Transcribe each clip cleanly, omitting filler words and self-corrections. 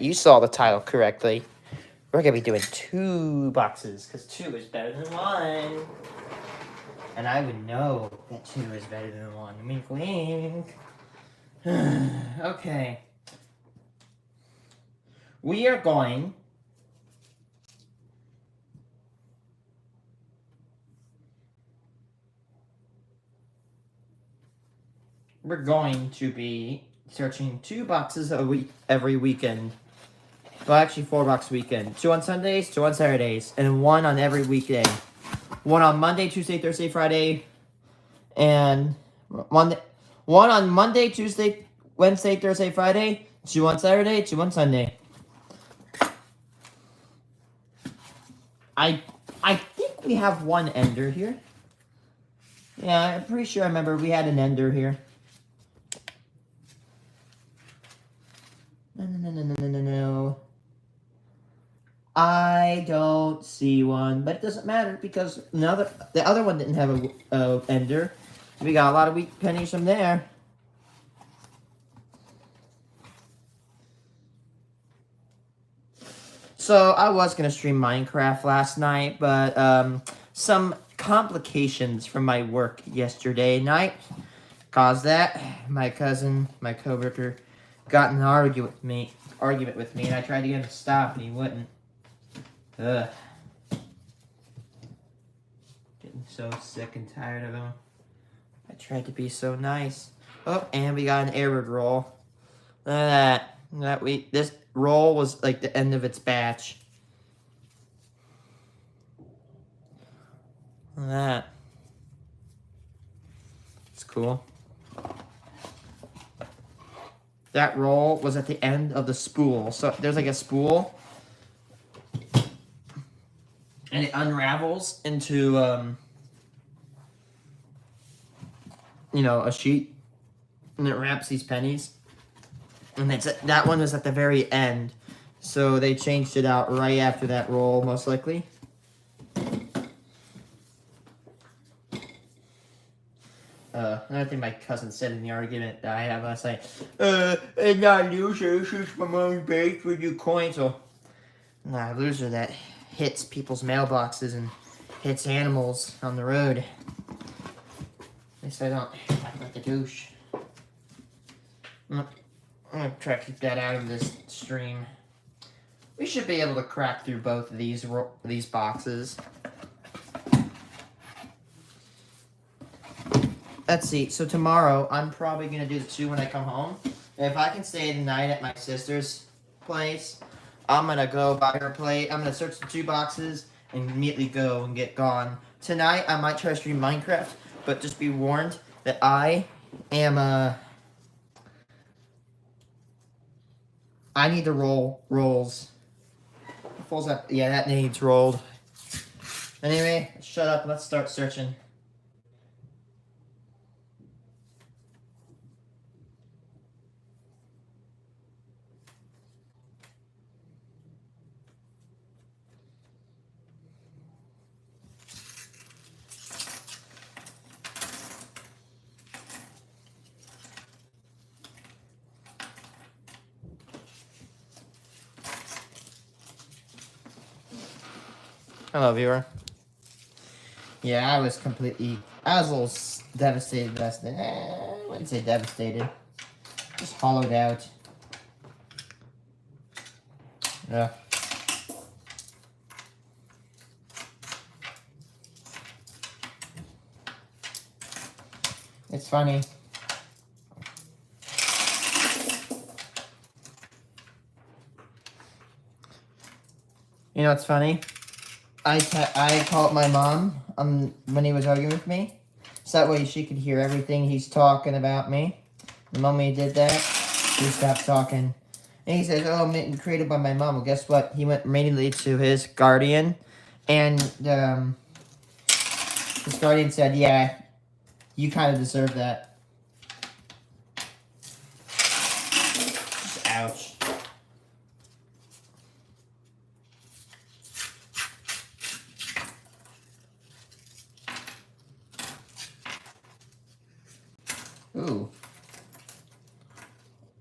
you saw the title correctly. We're going to be doing 2 boxes, because 2 is better than 1. And I would know that 2 is better than 1. Wink, wink. Okay. We are going... We're going to be searching 2 boxes a week every weekend. Well, actually 4 box weekend. 2 on Sundays, 2 on Saturdays, and 1 on every weekday. 1 on Monday, Tuesday, Thursday, Friday, and 1 on Monday, Tuesday, Wednesday, Thursday, Friday, 2 on Saturday, 2 on Sunday. I think we have 1 ender here. Yeah, I'm pretty sure I remember we had an ender here. No. I don't see one, but it doesn't matter because the other one didn't have a ender. We got a lot of weak pennies from there. So I was gonna stream Minecraft last night, but some complications from my work yesterday night caused that. My cousin, my coworker, got in an argument with me, and I tried to get him to stop, and he wouldn't. Ugh. Getting so sick and tired of him. I tried to be so nice. Oh, and we got an error roll. Look at that. This roll was like the end of its batch. Look at that. It's cool. That roll was at the end of the spool. So there's like a spool. And it unravels into, a sheet. And it wraps these pennies. And that one was at the very end. So they changed it out right after that roll, most likely. Another thing my cousin said in the argument that I had last night. I'm not a loser, it's just my mom's baked with new coins. So, I'm not a loser that hits people's mailboxes and hits animals on the road. At least I don't act like a douche. I'm gonna try to keep that out of this stream. We should be able to crack through both of these boxes. Let's see. So tomorrow, I'm probably gonna do the 2 when I come home. If I can stay the night at my sister's place, I'm gonna go buy her a plate. I'm gonna search the 2 boxes and immediately go and get gone. Tonight, I might try to stream Minecraft, but just be warned that I am I need to roll rolls. Yeah, that needs rolled. Anyway, shut up. Let's start searching. Hello, viewer. Yeah, I was a little devastated last night. I wouldn't say devastated. Just hollowed out. Yeah. It's funny. You know what's funny? I called my mom when he was arguing with me, so that way she could hear everything he's talking about me. The moment he did that, he stopped talking. And he says, "Oh, I'm created by my mom." Well, guess what? He went immediately to his guardian, and his guardian said, "Yeah, you kind of deserve that." Just ouch. Ooh.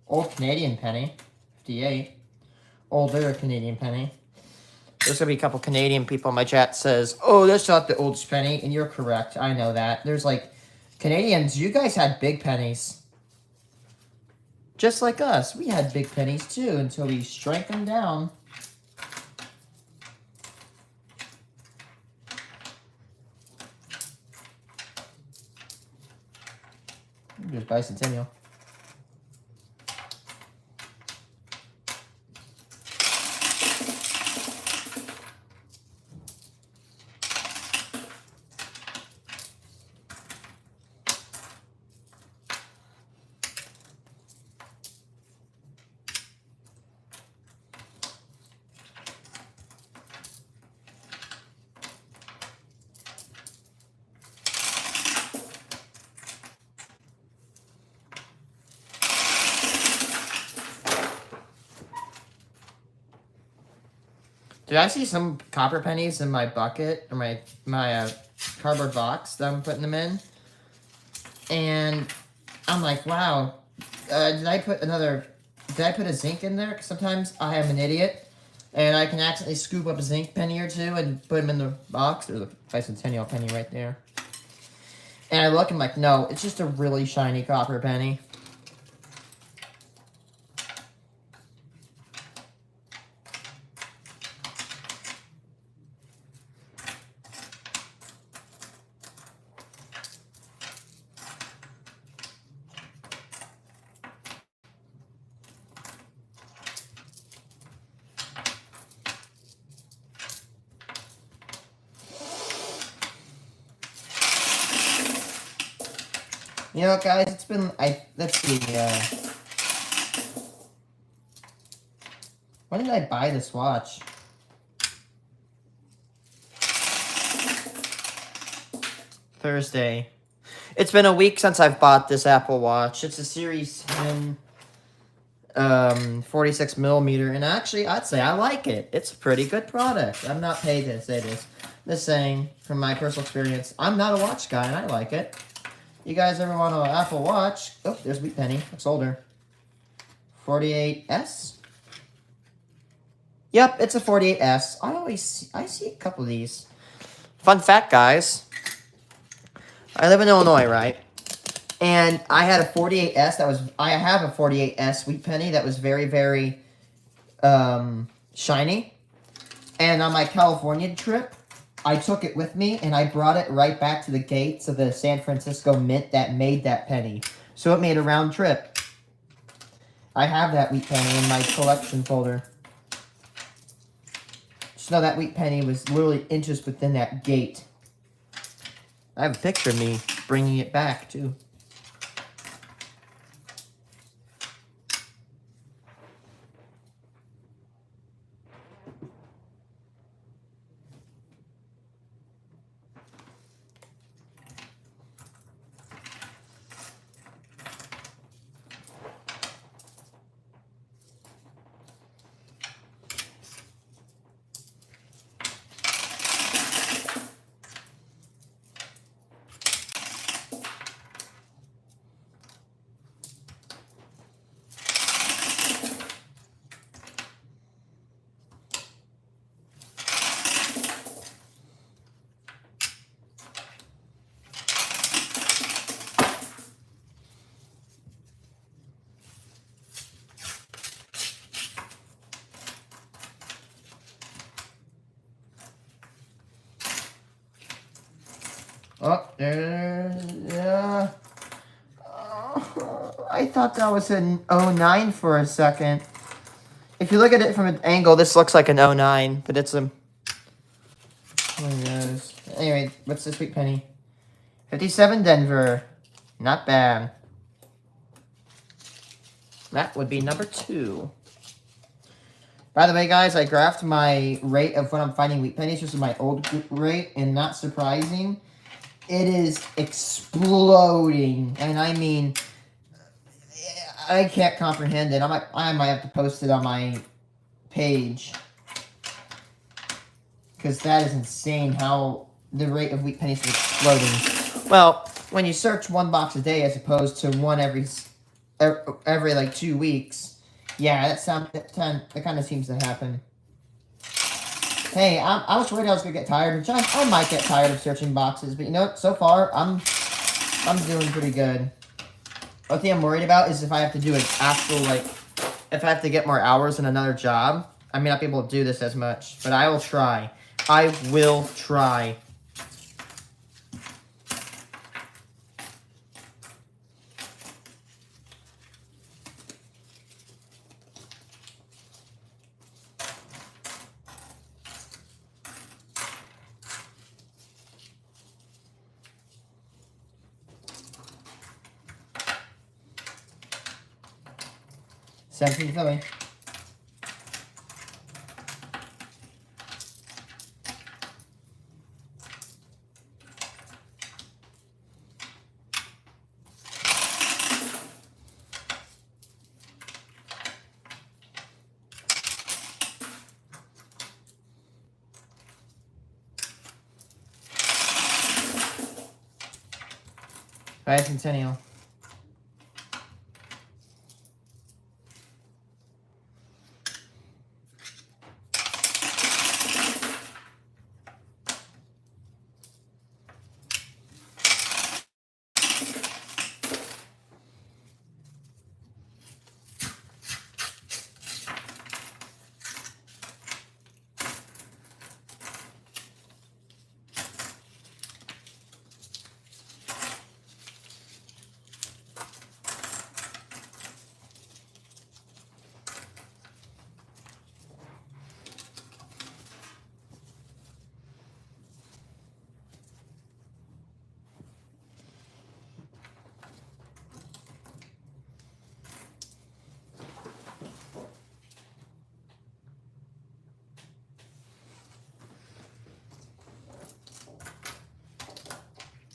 Old Canadian penny, 58. older Canadian penny. There's gonna be a couple Canadian people in my chat says, "Oh, that's not the oldest penny," and you're correct. I know that. There's like Canadians. You guys had big pennies, just like us. We had big pennies too until we shrank them down. There's bicentennial. Did I see some copper pennies in my bucket or my cardboard box that I'm putting them in? And I'm like, wow, did I put a zinc in there? Because sometimes I am an idiot and I can accidentally scoop up a zinc penny or two and put them in the box. There's a bicentennial penny right there. And I look, I'm like, no, it's just a really shiny copper penny. You know, guys, it's been, let's see, when did I buy this watch? Thursday. It's been a week since I've bought this Apple Watch. It's a Series 10, 46 millimeter, and actually, I'd say I like it. It's a pretty good product. I'm not paid to say this. Just saying, from my personal experience, I'm not a watch guy, and I like it. You guys ever want an Apple Watch? Oh, there's Wheat Penny. It's older. 48S? Yep, it's a 48S. I see a couple of these. Fun fact, guys. I live in Illinois, right? And I had a 48S I have a 48S Wheat Penny that was very, very shiny. And on my California trip, I took it with me, and I brought it right back to the gates of the San Francisco Mint that made that penny. So it made a round trip. I have that Wheat Penny in my collection folder. Just know that Wheat Penny was literally inches within that gate. I have a picture of me bringing it back, too. Oh, there, I thought that was an 09 for a second. If you look at it from an angle, this looks like an 09, but it's a... Who knows? Anyway, what's this Wheat Penny? 57 Denver. Not bad. That would be number 2. By the way, guys, I graphed my rate of when I'm finding Wheat Pennies. This is my old rate, and not surprising, it is exploding. And I mean, I can't comprehend it. I might have to post it on my page, because that is insane how the rate of Wheat Pennies is exploding. Well, when you search one box a day as opposed to one every like 2 weeks, Yeah, that kind of seems to happen. Hey, I was worried I was gonna get tired, which I might get tired of searching boxes, but you know what? So far, I'm doing pretty good. One thing I'm worried about is if I have to do an actual, like, if I have to get more hours in another job, I may not be able to do this as much, but I will try. I will try. $17 Philly. Bicentennial.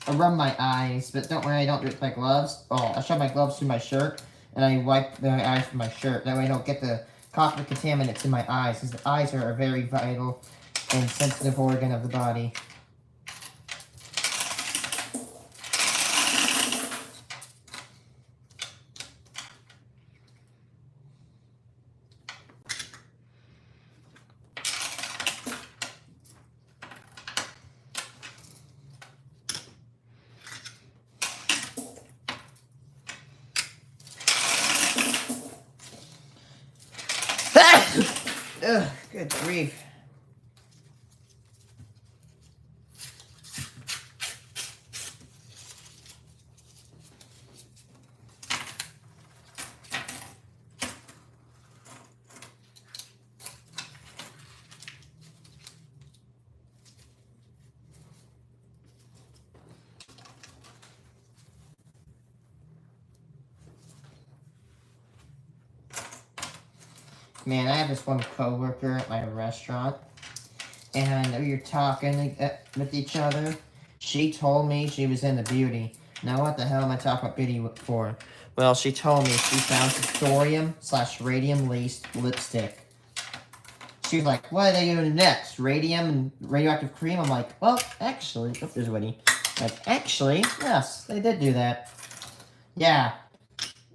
I rub my eyes, but don't worry, I don't do it with my gloves. Oh, I shove my gloves through my shirt, and I wipe my eyes with my shirt. That way I don't get the copper contaminants in my eyes, because the eyes are a very vital and sensitive organ of the body. Ugh, good grief. Man, I have this one coworker at my restaurant, and we were talking with each other. She told me she was into beauty. Now, what the hell am I talking about beauty for? Well, she told me she found thorium/radium laced lipstick. She was like, what are they doing next? Radium and radioactive cream? I'm like, well, actually, oh, there's Woody. Like, actually, yes, they did do that. Yeah.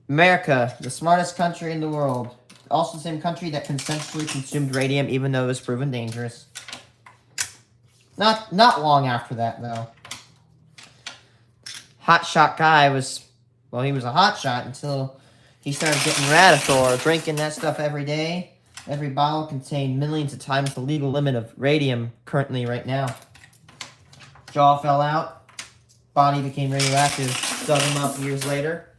America, the smartest country in the world. Also the same country that consensually consumed radium even though it was proven dangerous. Not long after that, though. Hotshot guy was, well, he was a hotshot until he started getting Radithor, drinking that stuff every day. Every bottle contained millions of times the legal limit of radium currently right now. Jaw fell out. Body became radioactive. Dug him up years later.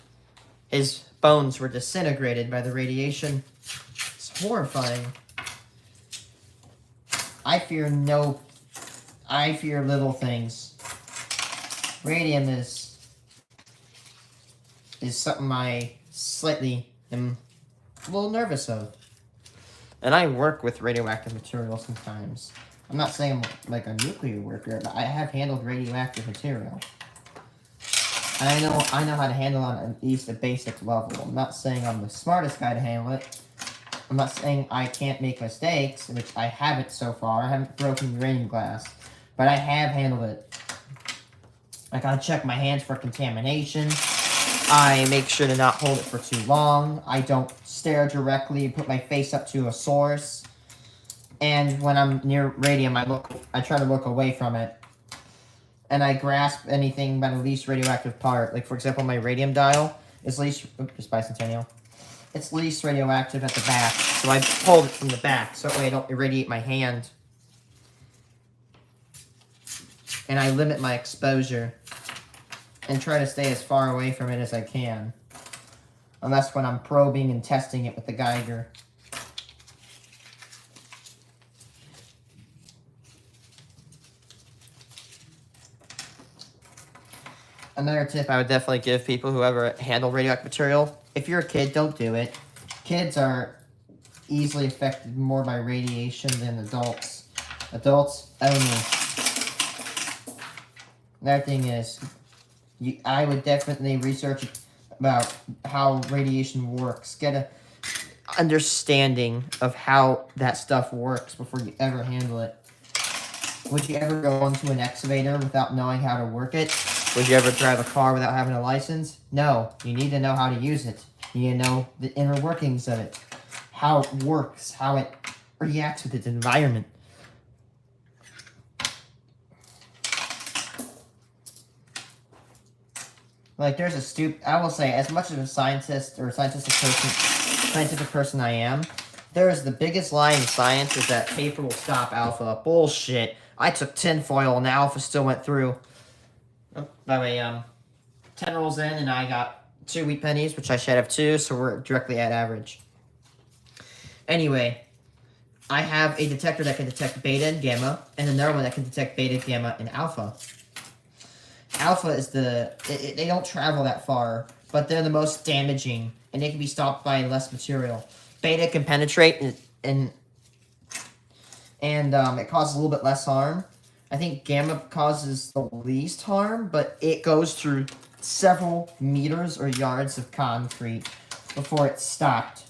His bones were disintegrated by the radiation. It's horrifying. I fear little things. Radium is something I slightly am a little nervous of. And I work with radioactive material sometimes. I'm not saying I'm like a nuclear worker, but I have handled radioactive material. And I know how to handle it on at least a basic level. I'm not saying I'm the smartest guy to handle it. I'm not saying I can't make mistakes, which I haven't so far. I haven't broken uranium glass. But I have handled it. I gotta check my hands for contamination. I make sure to not hold it for too long. I don't stare directly, put my face up to a source. And when I'm near radium, I try to look away from it. And I grasp anything by the least radioactive part. Like, for example, my radium dial is least... Oops, bicentennial. It's least radioactive at the back. So I hold it from the back, so that way I don't irradiate my hand. And I limit my exposure. And try to stay as far away from it as I can. Unless when I'm probing and testing it with the Geiger. Another tip I would definitely give people who ever handle radioactive material, if you're a kid, don't do it. Kids are easily affected more by radiation than adults. Adults only. Another thing is, I would definitely research about how radiation works. Get a understanding of how that stuff works before you ever handle it. Would you ever go onto an excavator without knowing how to work it? Would you ever drive a car without having a license? No. You need to know how to use it. You need to know the inner workings of it. How it works. How it reacts with its environment. Like, there's a I will say, as much of a scientist or scientific person I am, there's the biggest lie in science is that paper will stop alpha. Bullshit. I took tinfoil and alpha still went through. Oh, by the way, 10 rolls in and I got 2 wheat pennies, which I should have 2, so we're directly at average. Anyway, I have a detector that can detect beta and gamma, and another one that can detect beta, gamma, and alpha. Alpha is they don't travel that far, but they're the most damaging, and they can be stopped by less material. Beta can penetrate, and it causes a little bit less harm. I think gamma causes the least harm, but it goes through several meters or yards of concrete before it's stopped.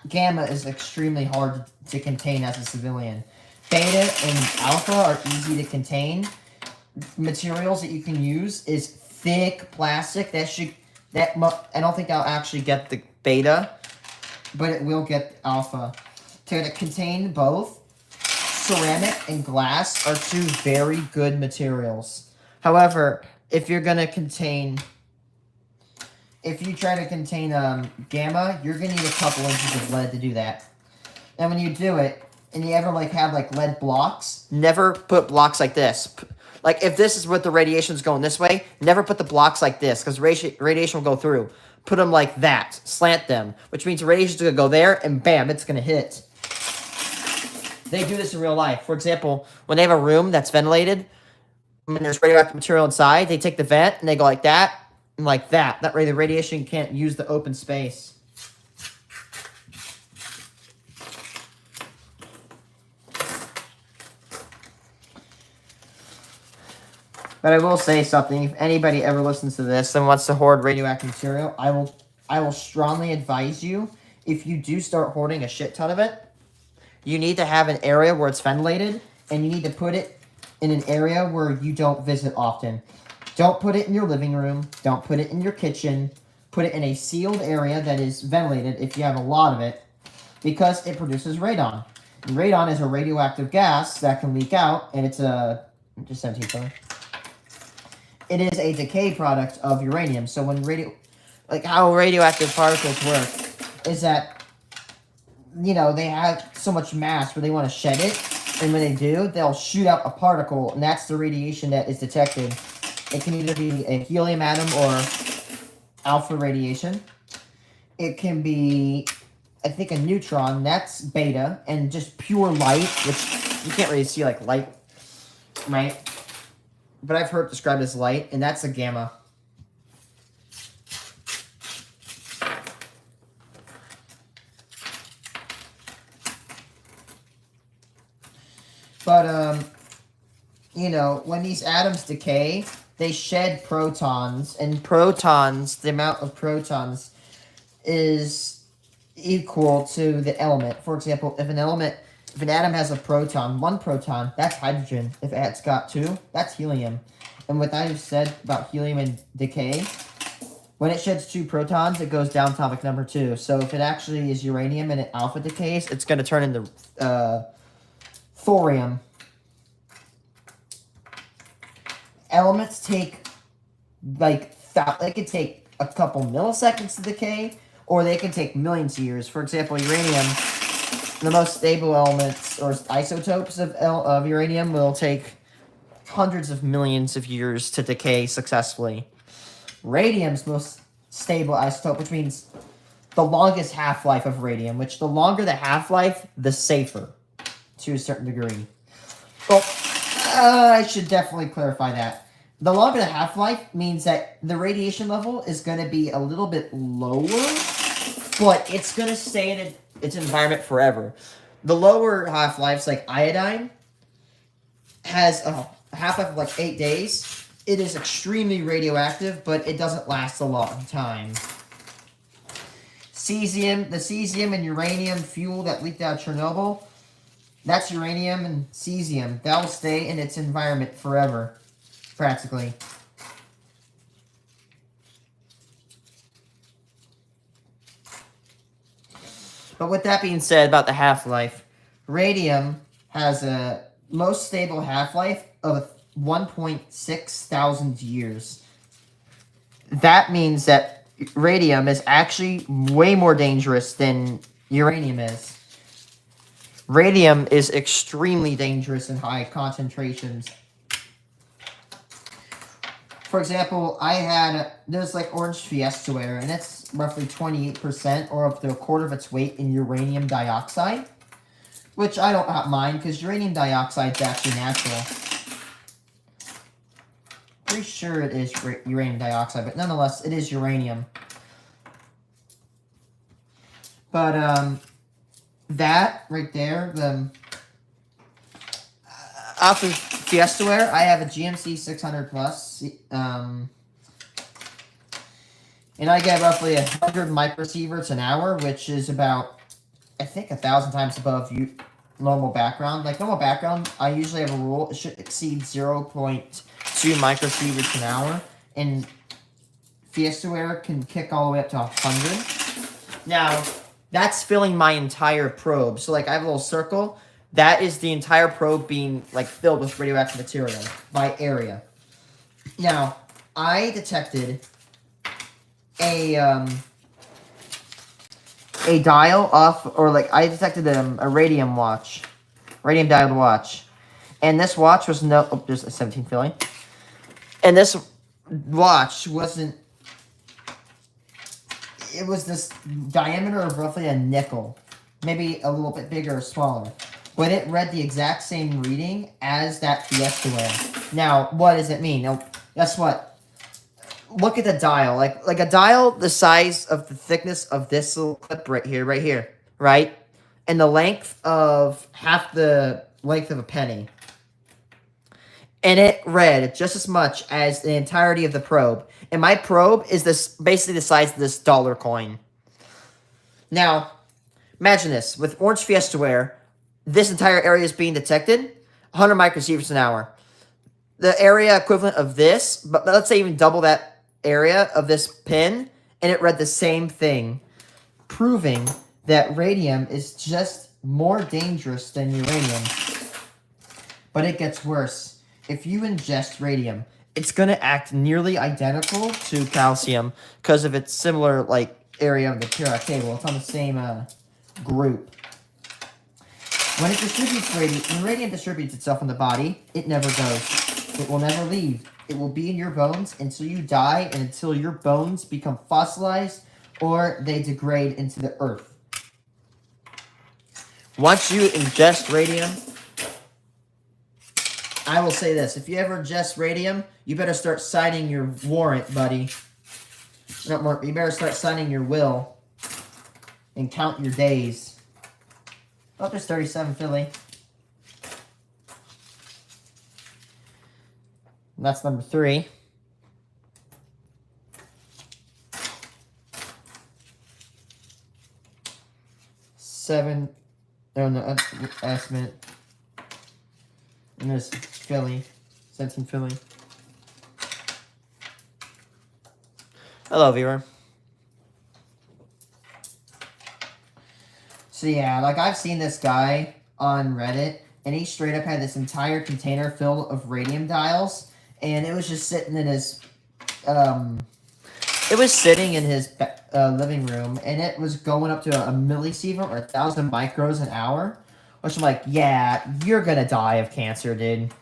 Gamma is extremely hard to contain as a civilian. Beta and alpha are easy to contain. Materials that you can use is thick plastic. I don't think I'll actually get the beta, but it will get alpha. To contain both, ceramic and glass are 2 very good materials. However, if you try to contain gamma, you're gonna need a couple inches of lead to do that. And when you do it, and you ever have lead blocks, never put blocks like this. Like, if this is what the radiation's going this way, never put the blocks like this, because radiation will go through. Put them like that. Slant them. Which means the radiation's going to go there, and bam, it's going to hit. They do this in real life. For example, when they have a room that's ventilated, when there's radioactive material inside, they take the vent, and they go like that, and like that. That way the radiation can't use the open space. But I will say something. If anybody ever listens to this and wants to hoard radioactive material, I will strongly advise you, if you do start hoarding a shit ton of it, you need to have an area where it's ventilated, and you need to put it in an area where you don't visit often. Don't put it in your living room. Don't put it in your kitchen. Put it in a sealed area that is ventilated if you have a lot of it, because it produces radon. And radon is a radioactive gas that can leak out, and it's a... Just 17 phone. It is a decay product of uranium. So when how radioactive particles work is that, they have so much mass where they want to shed it. And when they do, they'll shoot out a particle, and that's the radiation that is detected. It can either be a helium atom or alpha radiation. It can be, I think, a neutron. That's beta, and just pure light, which you can't really see like light, right? But I've heard it described as light, and that's a gamma. But, when these atoms decay, they shed protons, and the amount of protons is equal to the element. For example, if an atom has a proton, 1 proton, that's hydrogen. If it's got 2, that's helium. And what I've said about helium and decay, When it sheds 2 protons, it goes down atomic number 2. So if it actually is uranium and it alpha decays, it's going to turn into thorium. Elements take, like, they could take a couple milliseconds to decay, or they can take millions of years. For example, uranium, the most stable elements or isotopes of uranium will take hundreds of millions of years to decay successfully. Radium's most stable isotope, which means the longest half-life of radium, which the longer the half-life, the safer, to a certain degree. Well, I should definitely clarify that. The longer the half-life means that the radiation level is going to be a little bit lower, but it's going to stay in its environment forever. The lower half-lives, like iodine, has a half-life of like 8 days. It is extremely radioactive, but it doesn't last a long time. Cesium, the cesium and uranium fuel that leaked out of Chernobyl, that's uranium and cesium. That will stay in its environment forever, practically. But with that being said about the half-life, radium has a most stable half-life of 1.6 thousand years. That means that radium is actually way more dangerous than uranium is. Radium is extremely dangerous in high concentrations. For example, there's like orange Fiesta ware, and it's roughly 28% or up to a quarter of its weight in uranium dioxide, which I don't mind because uranium dioxide is actually natural. Pretty sure it is uranium dioxide, but nonetheless, it is uranium. But, that right there, off of Fiesta ware, I have a GMC 600 Plus, and I get roughly 100 microsieverts an hour, which is about, I think, 1,000 times above normal background. Like, normal background, I usually have a rule, it should exceed 0.2 microsieverts an hour, and Fiesta ware can kick all the way up to 100. Now, that's filling my entire probe. So, like, I have a little circle. That is the entire probe being, like, filled with radioactive material by area. Now, I detected a dial off, or, like, I detected a radium dialed watch. And this watch was there's a 17 filling. And this watch wasn't, it was this diameter of roughly a nickel. Maybe a little bit bigger or smaller. But it read the exact same reading as that Fiesta ware. Now, what does it mean? Now, guess what? Look at the dial. Like a dial the size of the thickness of this little clip right here, right? And the length of half the length of a penny. And it read just as much as the entirety of the probe. And my probe is basically the size of this dollar coin. Now, imagine this. With orange Fiesta ware, this entire area is being detected, 100 microsieverts an hour. The area equivalent of this, but let's say even double that area of this pin, and it read the same thing, proving that radium is just more dangerous than uranium. But it gets worse. If you ingest radium, it's going to act nearly identical to calcium because of its similar, like, area of the periodic table. It's on the same group. When radium distributes itself in the body, it never goes. It will never leave. It will be in your bones until you die and until your bones become fossilized or they degrade into the earth. Once you ingest radium, I will say this. If you ever ingest radium, you better start signing your warrant, buddy. You better start signing your will and count your days. Oh, there's 37 Philly. And that's number 3. Seven. Oh, no, estimate. And there's Philly. 17 Philly. Hello, viewer. So yeah, like I've seen this guy on Reddit, and he straight up had this entire container filled of radium dials, and it was just sitting in his, it was sitting in his living room, and it was going up to a millisievert or 1,000 micros an hour, which I'm like, yeah, you're gonna die of cancer, dude.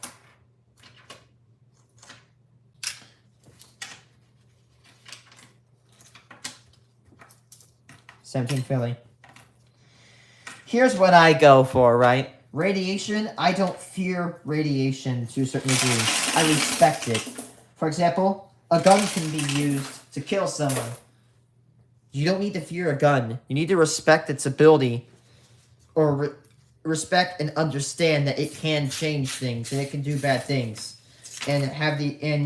$17 Philly. Here's what I go for, right? Radiation, I don't fear radiation to a certain degree. I respect it. For example, a gun can be used to kill someone. You don't need to fear a gun. You need to respect its ability, or respect and understand that it can change things and it can do bad things, and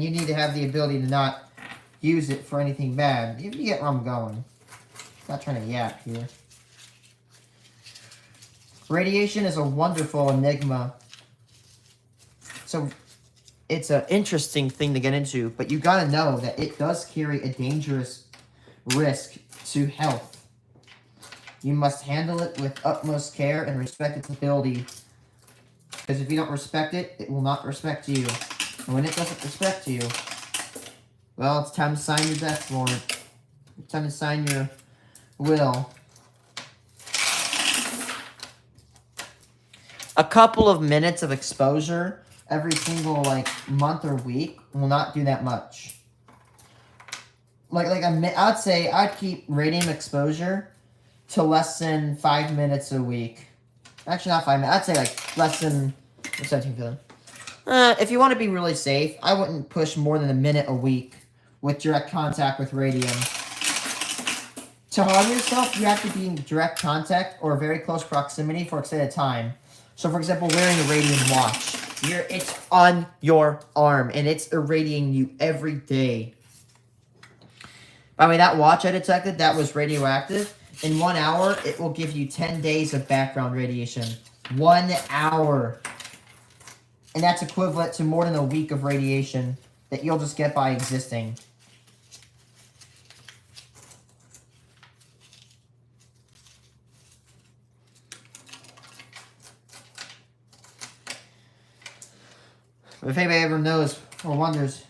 you need to have the ability to not use it for anything bad. You get where I'm going. I'm not trying to yap here. Radiation is a wonderful enigma. So it's an interesting thing to get into, but you gotta know that it does carry a dangerous risk to health. You must handle it with utmost care and respect its ability. Because if you don't respect it, it will not respect you. And when it doesn't respect you, well, it's time to sign your death warrant. It's time to sign your will. A couple of minutes of exposure every single month or week will not do that much. I'd say I'd keep radium exposure to less than 5 minutes a week. Actually, not 5 minutes. I'd say less than 17 feeling. If you want to be really safe, I wouldn't push more than a minute a week with direct contact with radium. To harm yourself, you have to be in direct contact or very close proximity for extended time. So, for example, wearing a radium watch. It's on your arm, and it's irradiating you every day. By the way, that watch I detected, that was radioactive. In 1 hour, it will give you 10 days of background radiation. 1 hour. And that's equivalent to more than a week of radiation that you'll just get by existing. If anybody ever knows or wonders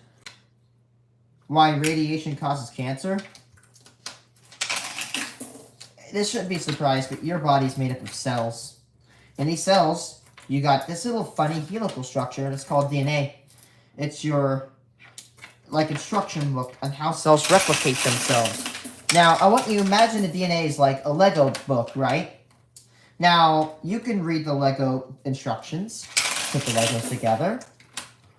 why radiation causes cancer, this shouldn't be a surprise, but your body's made up of cells. In these cells, you got this little funny helical structure that's called DNA. It's your instruction book on how cells replicate themselves. Now, I want you to imagine the DNA is like a Lego book, right? Now, you can read the Lego instructions, put the Legos together,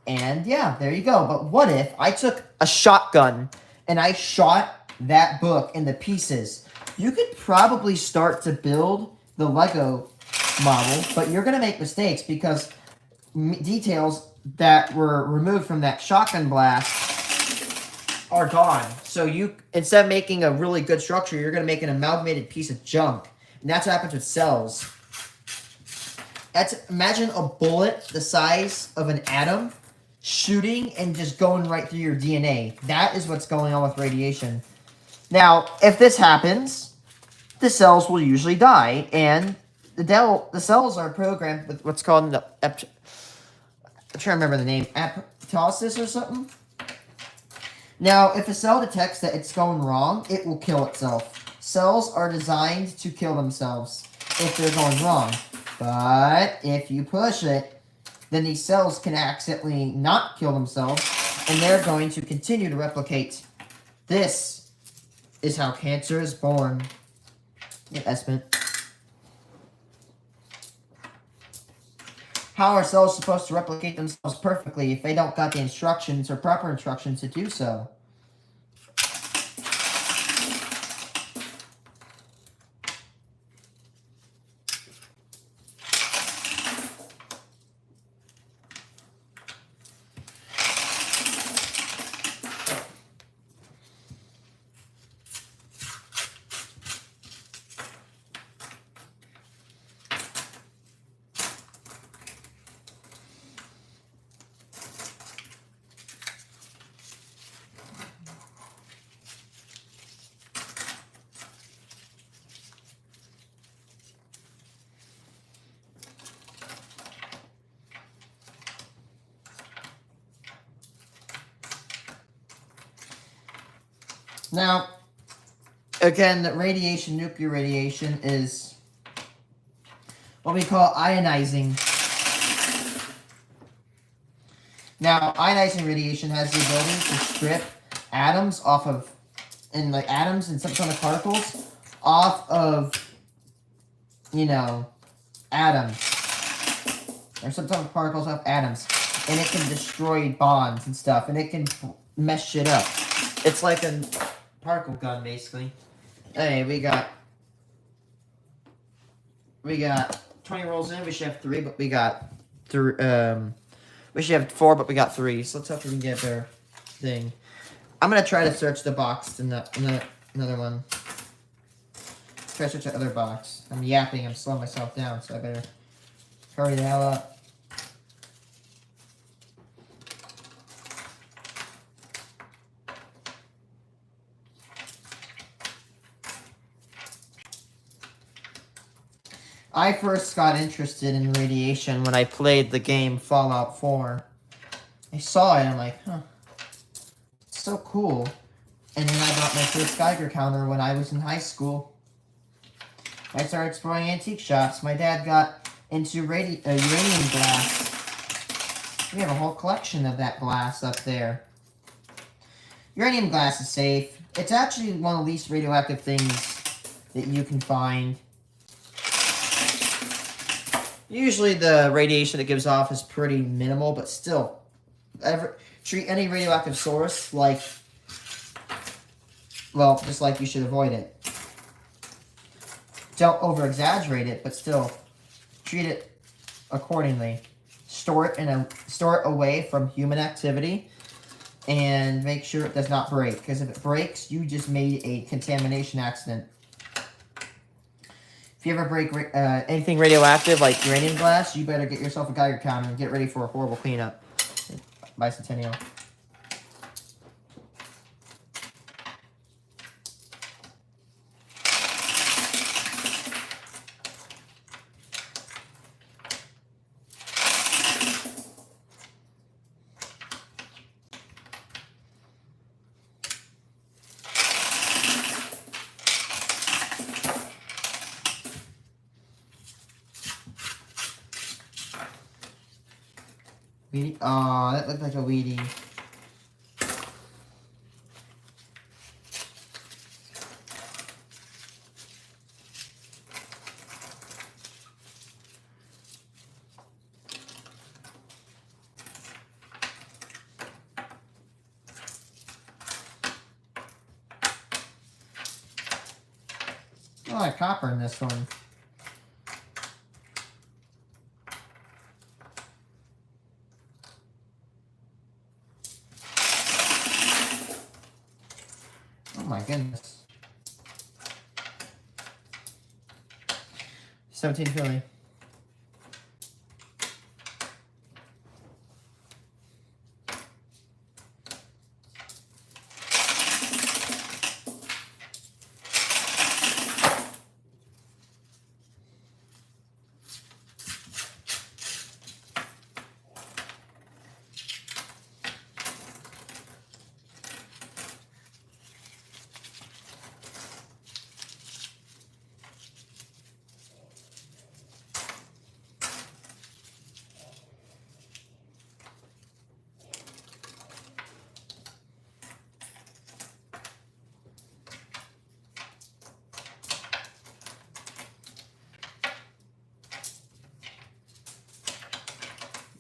and yeah, there you go. But what if I took a shotgun and I shot that book into pieces? You could probably start to build the Lego model, but you're going to make mistakes because details that were removed from that shotgun blast are gone. So instead of making a really good structure, you're going to make an amalgamated piece of junk. And that's what happens with cells. Imagine a bullet the size of an atom shooting and just going right through your DNA. That is what's going on with radiation. Now, if this happens, the cells will usually die, and the cells are programmed with what's called I'm trying to remember the name, apoptosis or something. Now, if a cell detects that it's going wrong, it will kill itself. Cells are designed to kill themselves if they're going wrong. But if you push it, then these cells can accidentally not kill themselves, and they're going to continue to replicate. This is how cancer is born. Yeah, Esmond. How are cells supposed to replicate themselves perfectly if they don't got the instructions or proper instructions to do so? Now, again, radiation, nuclear radiation, is what we call ionizing. Now, ionizing radiation has the ability to strip atoms off of, and like atoms and subatomic particles off of, you know, atoms. Or subatomic particles off atoms. And it can destroy bonds and stuff. And it can mess shit up. It's like a particle gun, basically. Hey, we got 20 rolls in. We should have 3, but we got 3. We should have 4, but we got 3. So let's hope we can get their thing. I'm gonna try to search the box in another one. Try to search the other box. I'm yapping. I'm slowing myself down, so I better hurry the hell up. I first got interested in radiation when I played the game Fallout 4. I saw it and I'm like, huh, it's so cool. And then I got my first Geiger counter when I was in high school. I started exploring antique shops. My dad got into uranium glass. We have a whole collection of that glass up there. Uranium glass is safe. It's actually one of the least radioactive things that you can find. Usually the radiation it gives off is pretty minimal, but still, treat any radioactive source like, well, just like you should avoid it. Don't over-exaggerate it, but still, treat it accordingly. Store it away from human activity, and make sure it does not break. Because if it breaks, you just made a contamination accident. If you ever break anything radioactive like uranium glass, you better get yourself a Geiger counter and get ready for a horrible cleanup. Bicentennial. Weedy? Aw, that looked like a weedy. A lot of copper in this one. Oh my goodness. 17 Philly.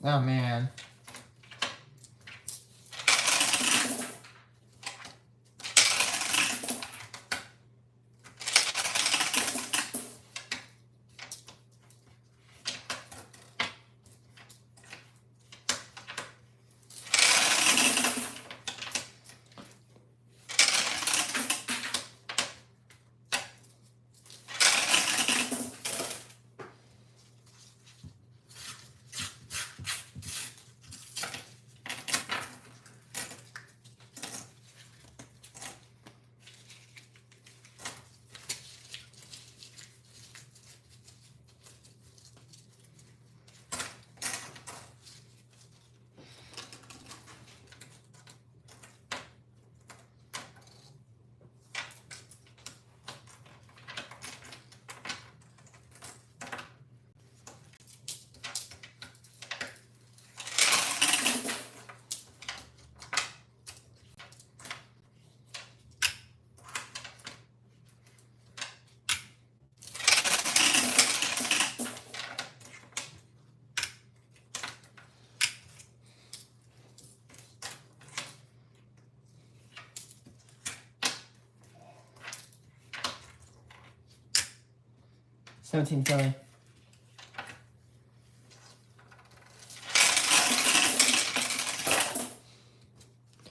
Oh man. 17 Philly.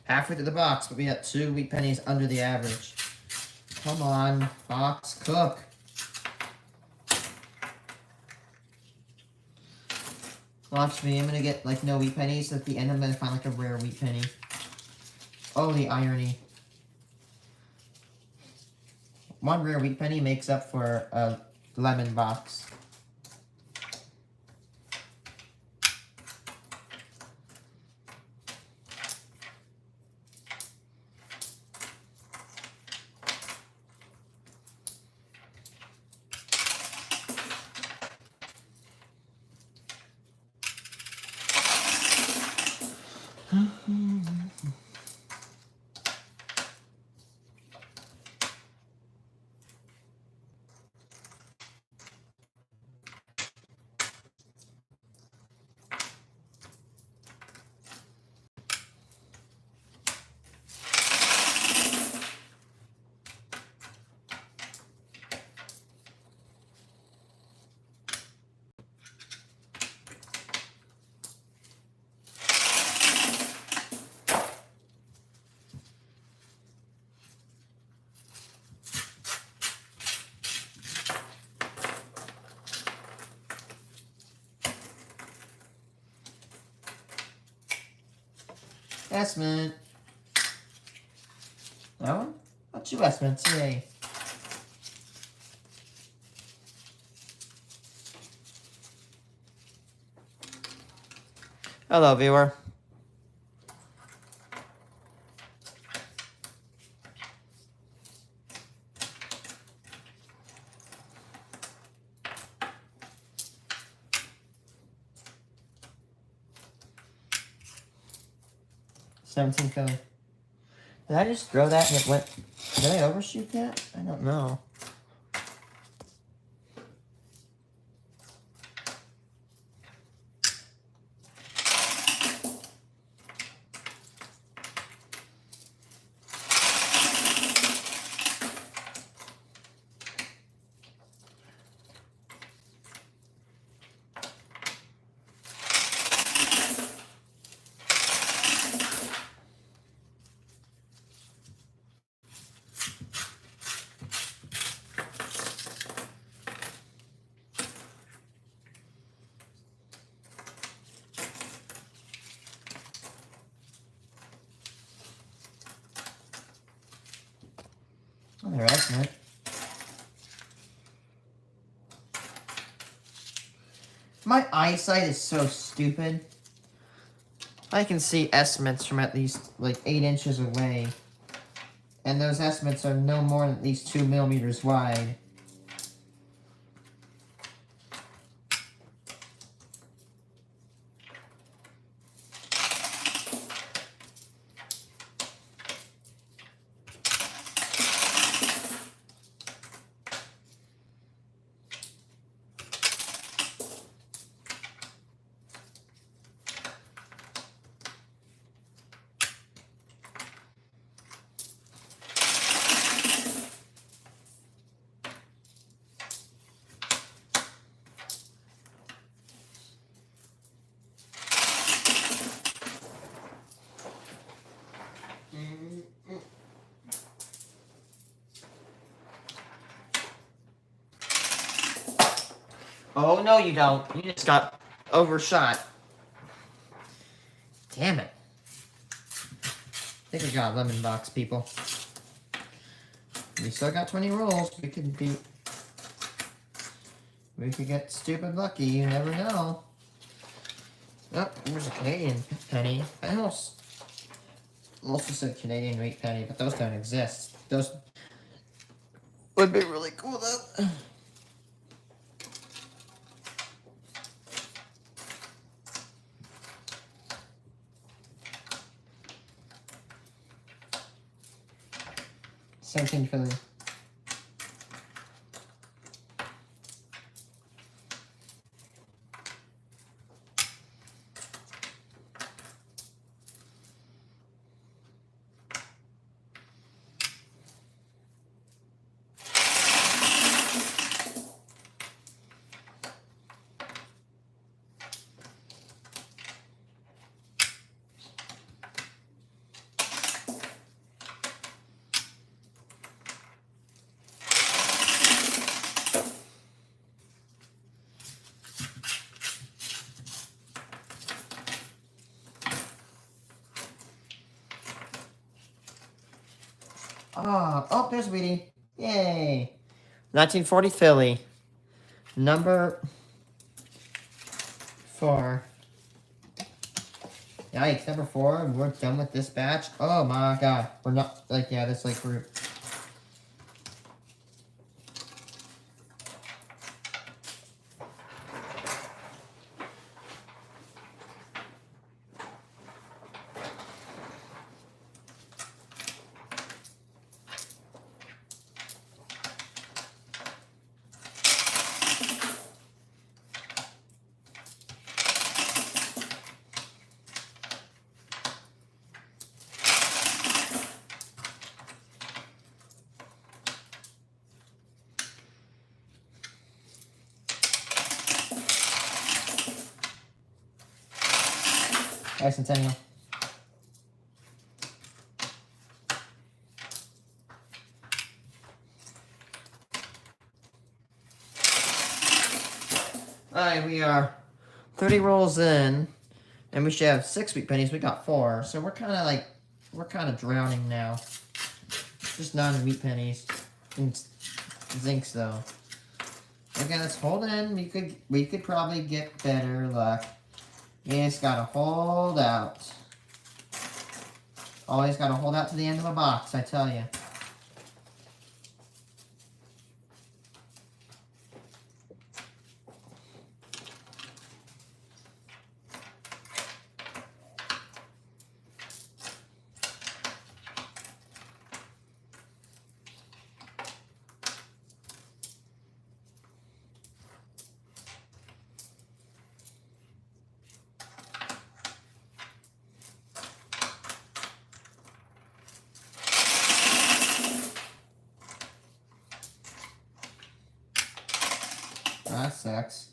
Halfway to the box, but we got 2 wheat pennies under the average. Come on, box, cook. Watch me, I'm gonna get like no wheat pennies. At the end, I'm gonna find like a rare wheat penny. Oh, the irony. 1 rare wheat penny makes up for a lemon box. Esmond. That one? Oh, 2 Esmonds, yay. Hello, viewer. $17 Philly. Did I just throw that and it went... Did I overshoot that? I don't know. Oh, there, Esmond. My eyesight is so stupid. I can see Esmonds from at least like 8 inches away. And those Esmonds are no more than at least 2 millimeters wide. Oh, no, you don't. You just got overshot. Damn it. I think we got a lemon box, people. We still got 20 rolls. We could be... We could get stupid lucky. You never know. Oh, there's a Canadian penny. I almost said Canadian wheat penny, but those don't exist. Those would be really cool, though. Same thing for the... Oh, there's Weedy. Yay. 1940 Philly. Number 4. Yikes, number 4. We're done with this batch. Oh my god. We're not, like, yeah, this, like, we're... Bicentennial. Alright, we are 30 rolls in, and we should have 6 wheat pennies. We got 4, so we're kind of like, we're kind of drowning now. Just not in wheat pennies. In zincs, though. Okay, let's hold in. We could probably get better luck. You just gotta hold out. Always gotta hold out to the end of a box, I tell you. That sucks.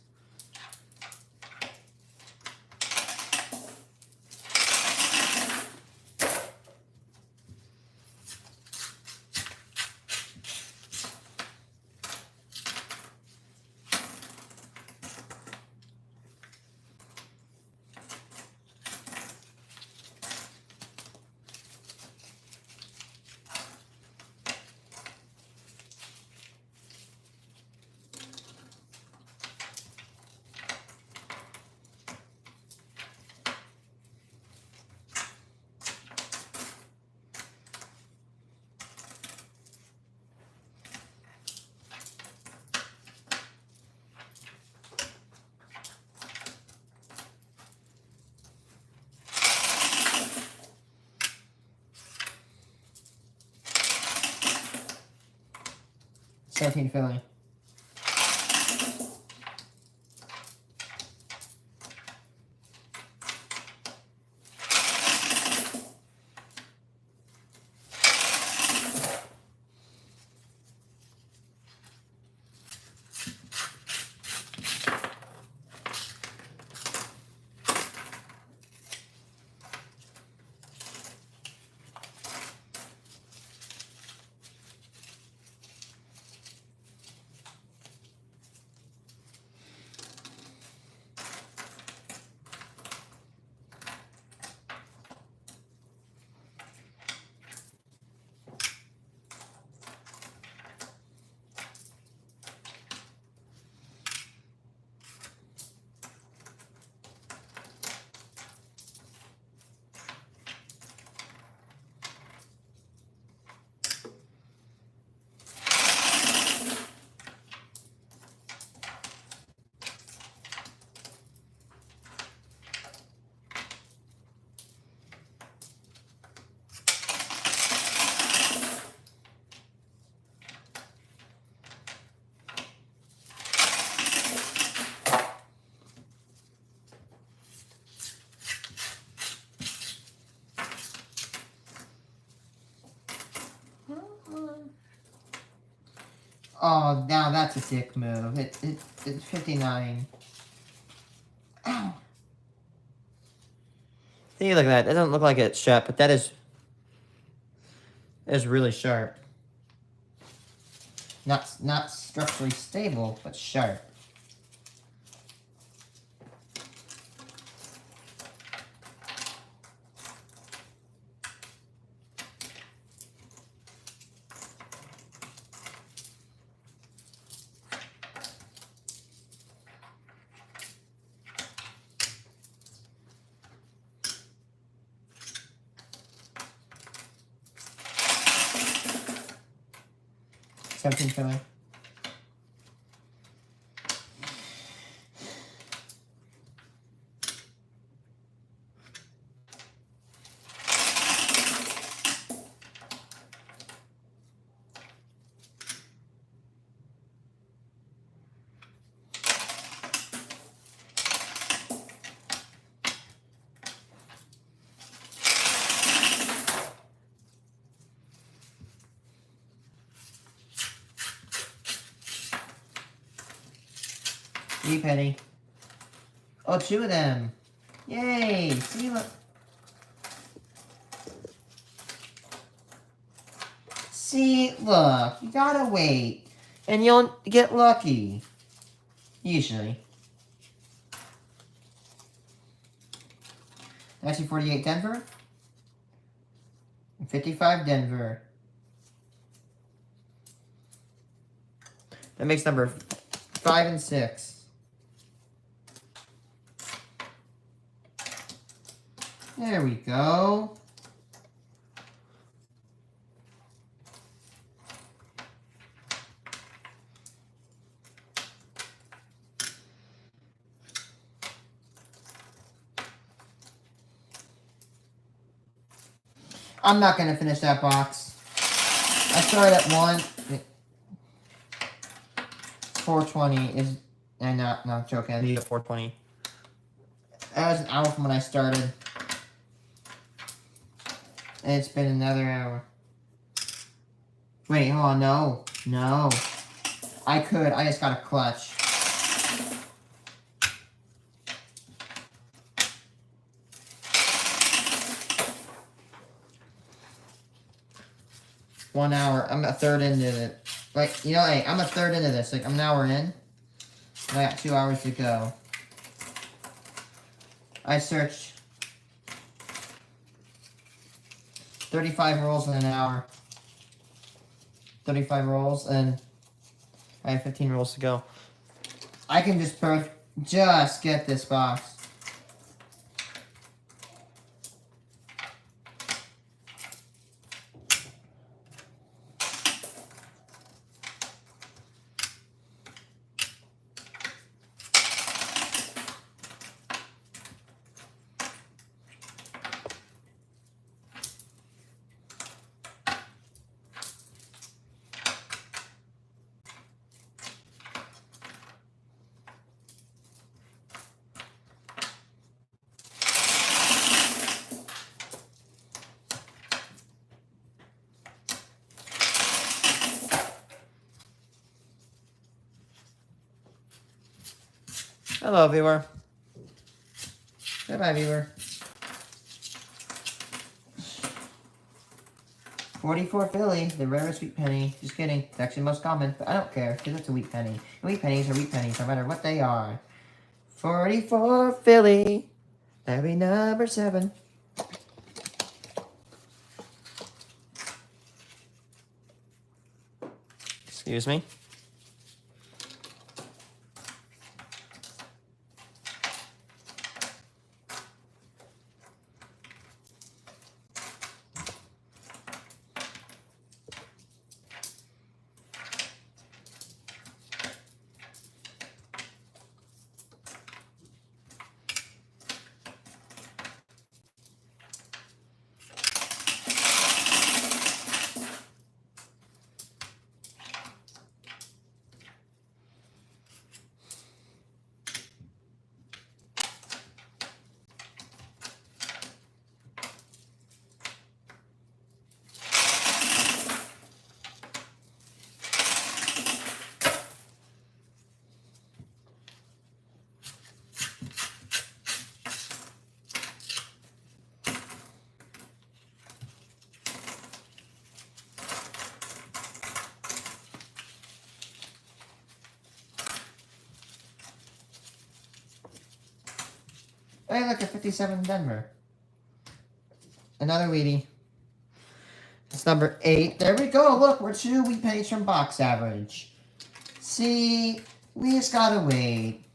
Philly. Oh, now that's a dick move. It's 59. Ow. See, look at that. It doesn't look like it's sharp, but that is really sharp. Not structurally stable, but sharp. 17 Philly. Penny. Oh, 2 of them. Yay! See, look. See, look. You gotta wait. And you'll get lucky. Usually. 1948 Denver. 55 Denver. That makes number 5 and 6. There we go. I'm not going to finish that box. I started at 1. 420 is... I'm not joking. I need a 420. That was an hour from when I started. And it's been another hour. Wait, hold on. No. No. I just got a clutch. One hour. I'm a third into it. Like, you know, hey, I'm a third into this. Like, I'm an hour in. And I got 2 hours to go. I searched 35 rolls in an hour. 35 rolls, and I have 15 rolls to go. I can just get this box. Hello, viewer. Bye-bye, viewer. 44 Philly, the rarest wheat penny. Just kidding. It's actually the most common, but I don't care, because it's a wheat penny. And wheat pennies are wheat pennies, no matter what they are. 44 Philly. That'd be number 7. Excuse me. Hey, look, at 57 Denver. Another Wheatie. It's number 8. There we go. Look, we're 2 wheat pennies from box average. See, we just gotta wait.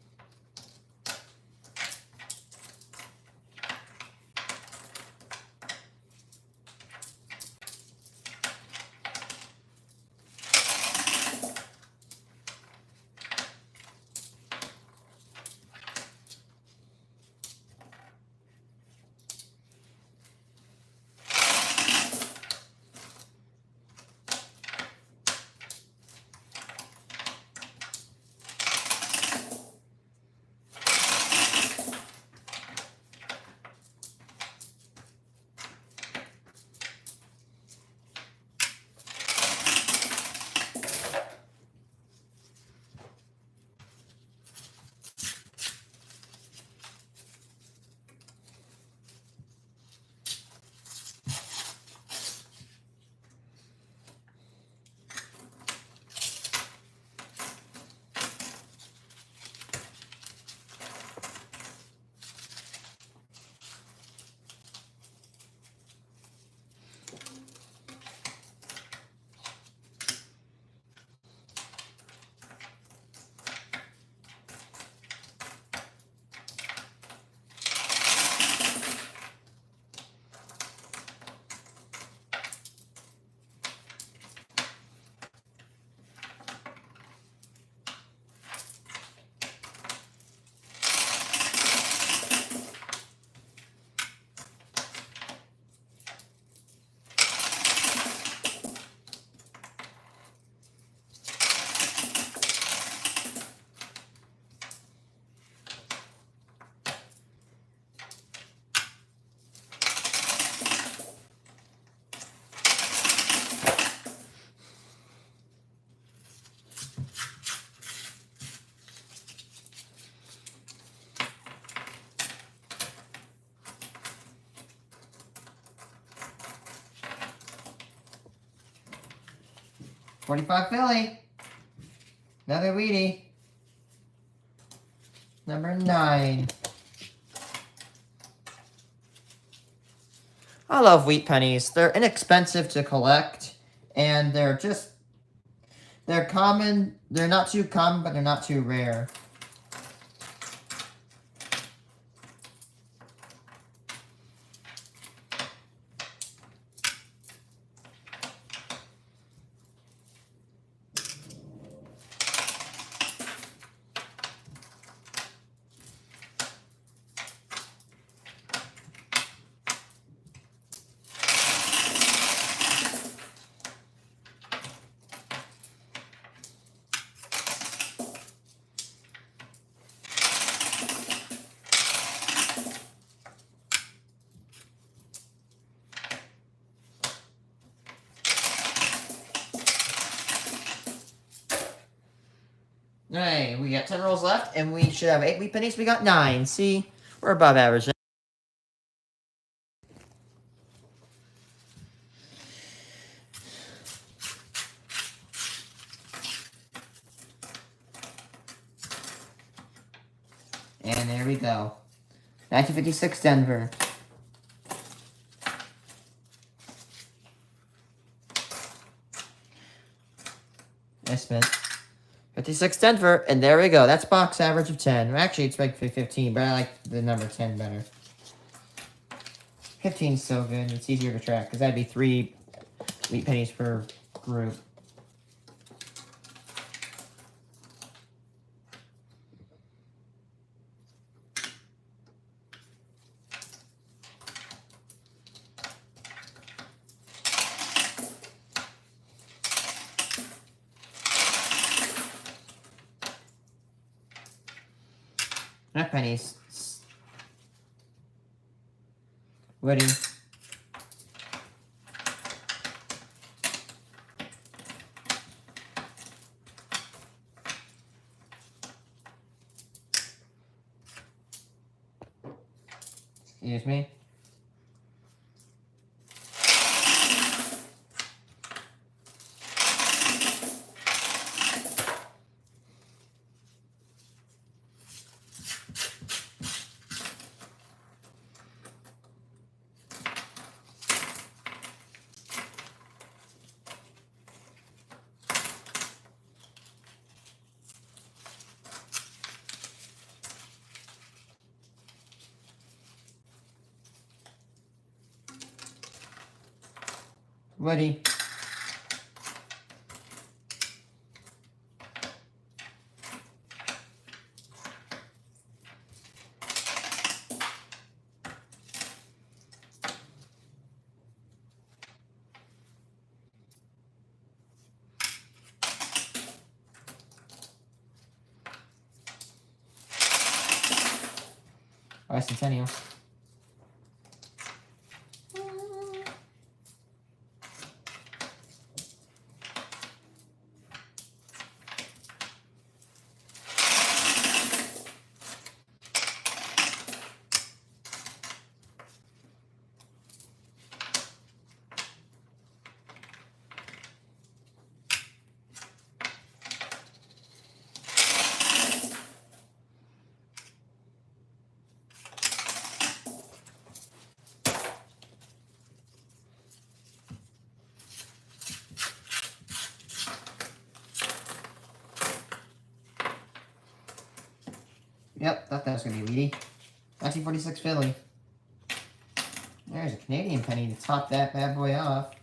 45 Philly. Another Wheatie. Number 9. I love wheat pennies. They're inexpensive to collect, and they're common. They're not too common, but they're not too rare. Alright, we got 10 rolls left, and we should have 8 wheat pennies. We got 9. See? We're above average. And there we go. 1956 Denver. Nice miss. 56 Denver, and there we go. That's box average of 10. I actually expect 15, but I like the number 10 better. 15 is so good. It's easier to track, because that'd be 3 wheat pennies per group. Not pennies. Wedding. Excuse me. Woody. Bicentennial. Yep, thought that was going to be Weedy. 1946 Philly. There's a Canadian penny to top that bad boy off.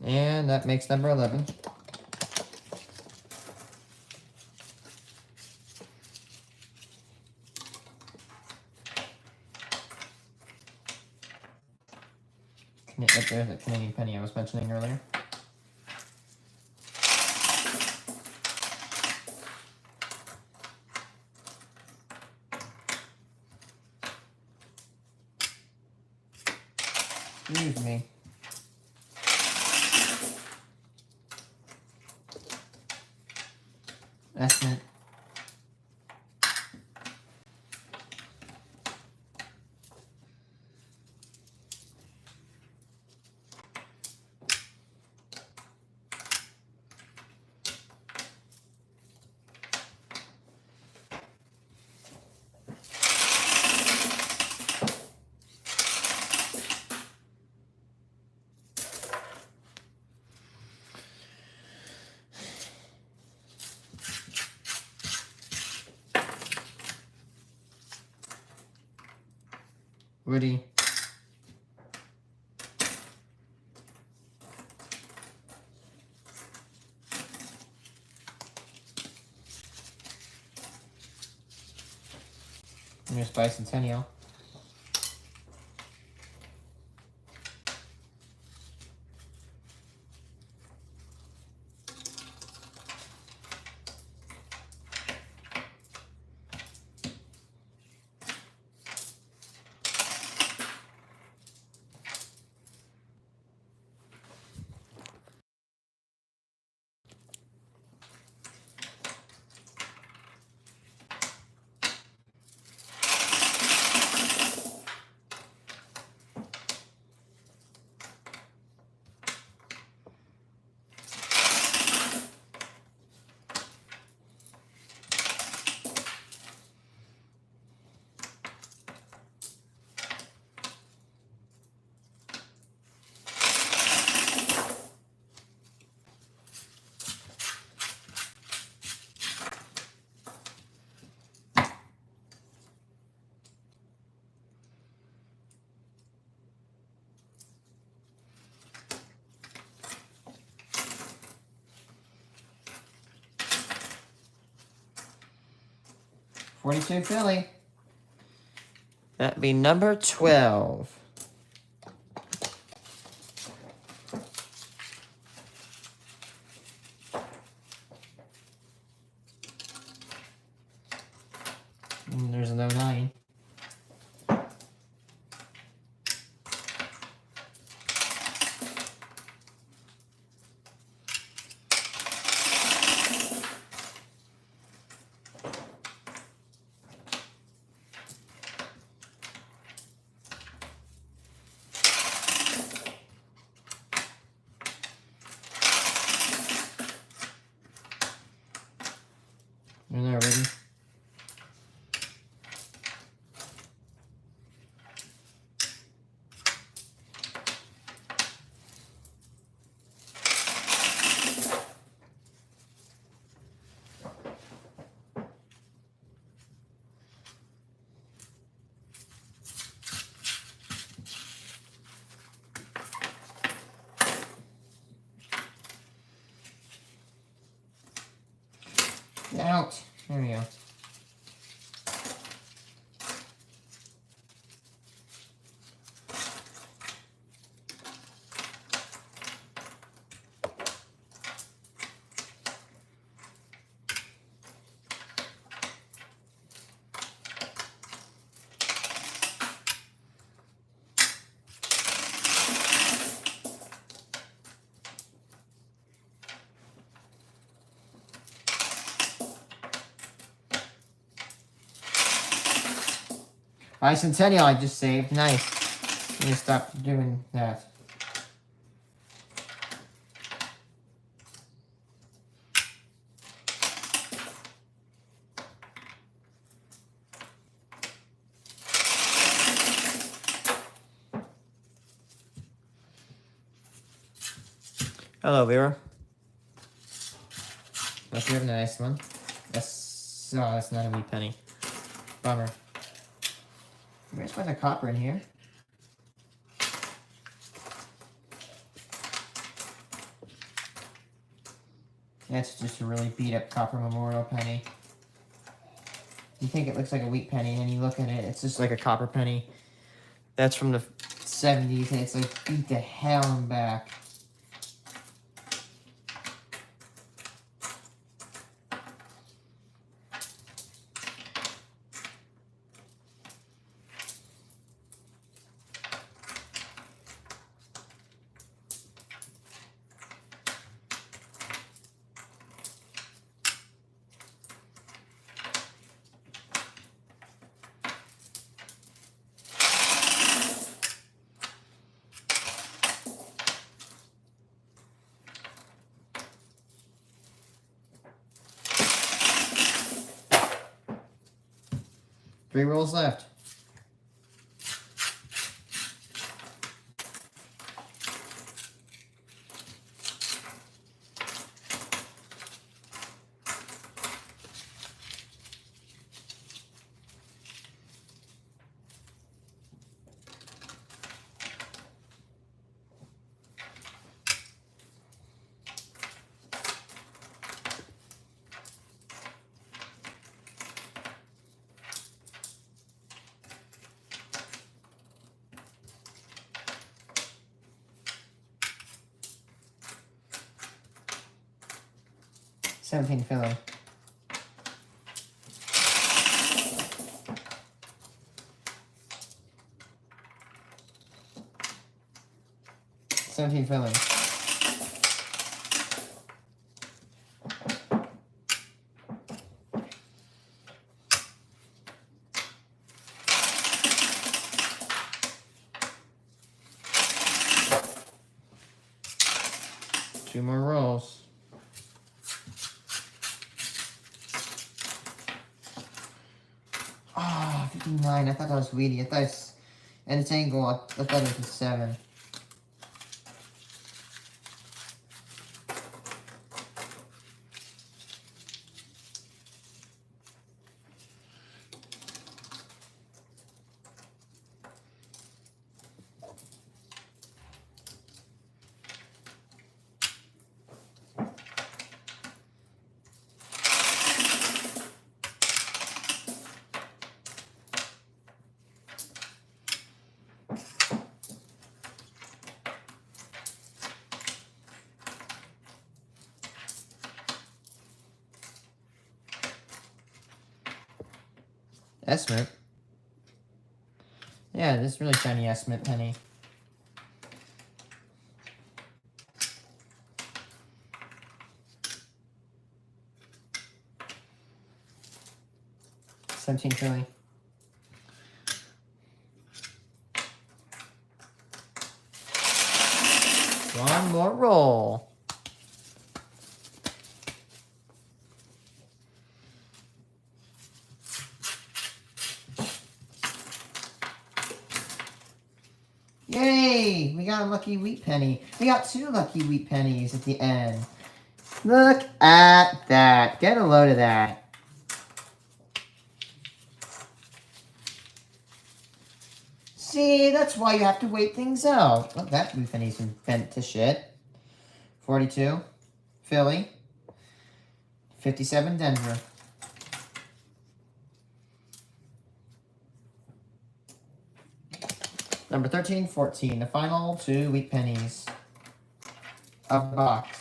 And that makes number 11. There's a Canadian penny I was mentioning earlier. Excuse me. Estimate. Woody. And there's Bicentennial. .42 Philly. That'd be number 12. And there's an 09. You're there, ready? Out. There we go. Bicentennial I just saved. Nice. Let me stop doing that. Hello, viewer. Hope you're having a nice one. That's not a wee penny. Bummer. Where's the copper in here? That's just a really beat up copper memorial penny. You think it looks like a wheat penny, and you look at it, it's just like a copper penny. That's from the 70s, and it's like beat the hell and back. Three rolls left. 17 Philly. Philly. Two more rolls. Ah, 59. I thought that was weedy. I thought it's, and its angle, I thought it was a 7. Estimate. Yeah, this is really shiny estimate penny. Philly. One more roll. Yay! We got a lucky wheat penny. We got 2 lucky wheat pennies at the end. Look at that. Get a load of that. See, that's why you have to wait things out. Look, that wheat penny's been bent to shit. 42, Philly. 57, Denver. Number 13, 14. The final 2 wheat pennies of the box.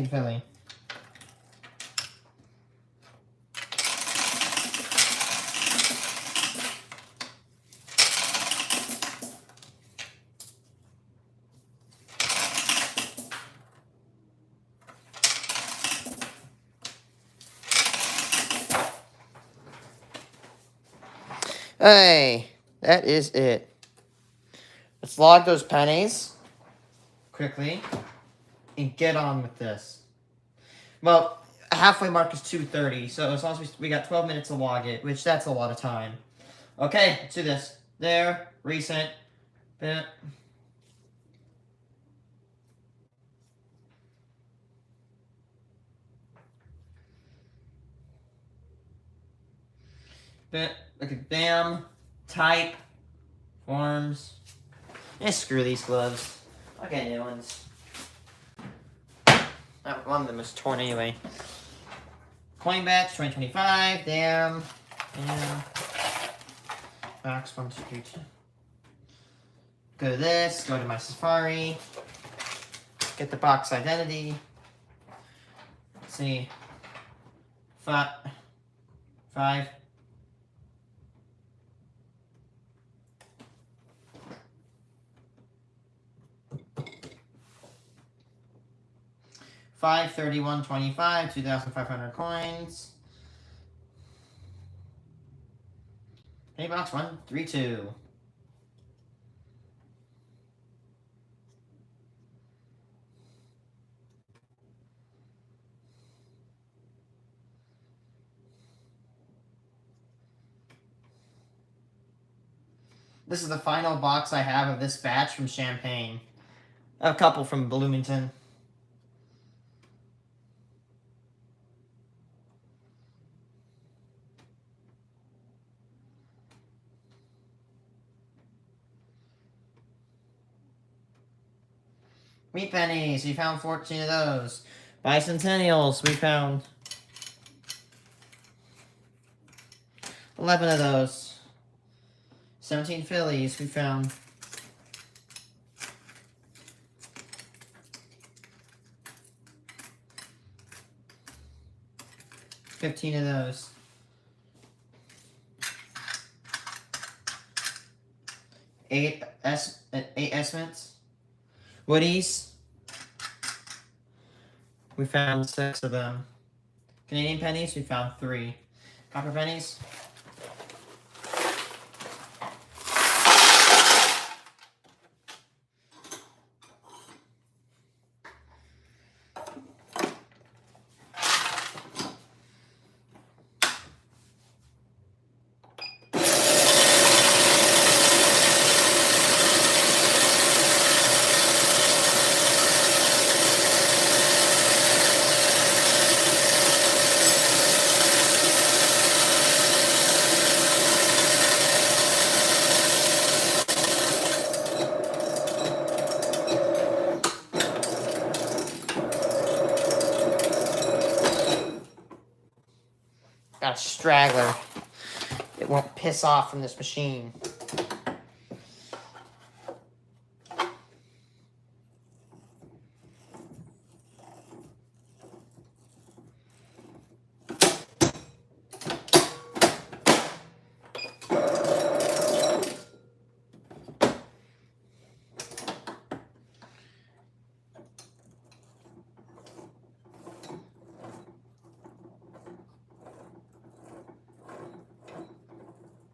Philly. Hey, that is it. Let's log those pennies quickly and get on with this. Well, halfway mark is 2:30, so as long as we got 12 minutes to log it, which that's a lot of time. Okay, let's do this. There, recent, bit. Bit, look at bam, type, forms. Screw these gloves. I'll get new ones. One of them is torn anyway. Coin batch 2025. Damn. Box 1, 2, 3, 2. Go to this. Go to my Safari. Get the box identity. Let's see. 5. 531.25, 2,500 coins. Penny box 132. This is the final box I have of this batch from Champagne. A couple from Bloomington. Wheat pennies, you found 14 of those. Bicentennials, we found 11 of those. 17 Phillies, we found 15 of those. 8 Estimates. Woodies. We found 6 of them. Canadian pennies, we found 3. Copper pennies. Got a straggler. It won't piss off from this machine.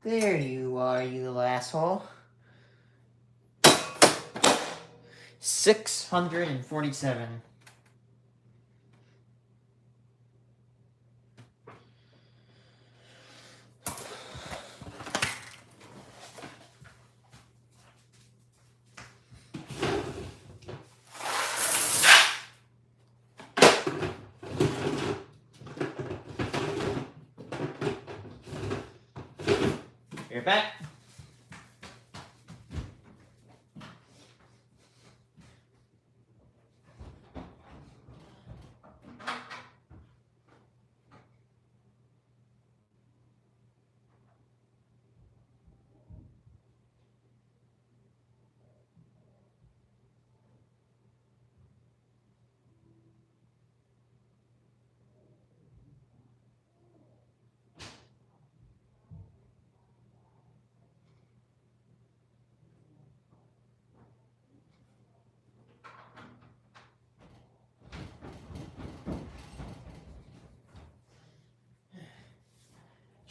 There you are, you little asshole. 647. You're back.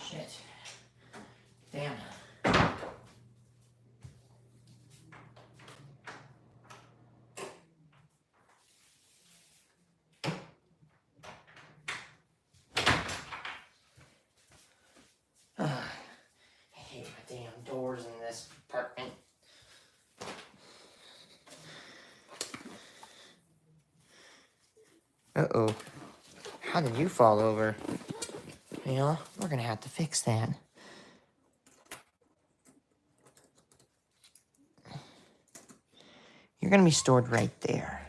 Shit. Damn. I hate my damn doors in this apartment. Uh-oh. How did you fall over? You know, we're gonna have to fix that. You're gonna be stored right there.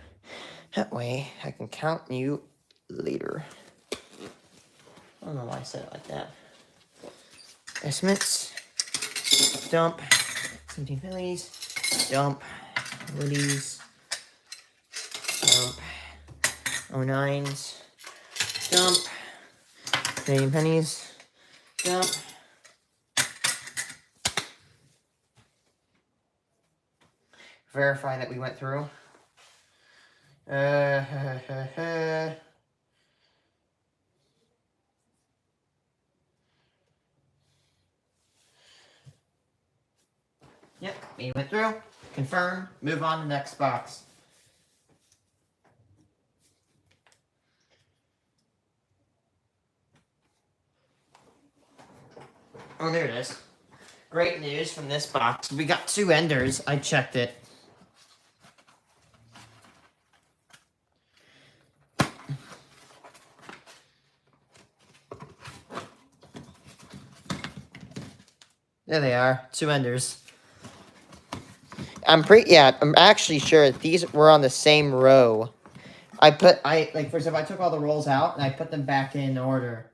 That way, I can count you later. I don't know why I said it like that. Estimates. Dump. 17 Phillies. Dump. Woodies. Dump. 09s. Dump. Canadian pennies. Dump. Verify that we went through. Yep, we went through. Confirm. Move on to the next box. Oh, there it is. Great news from this box. We got 2 enders. I checked it. There they are. 2 enders. I'm actually sure that these were on the same row like, for example, I took all the rolls out and I put them back in order.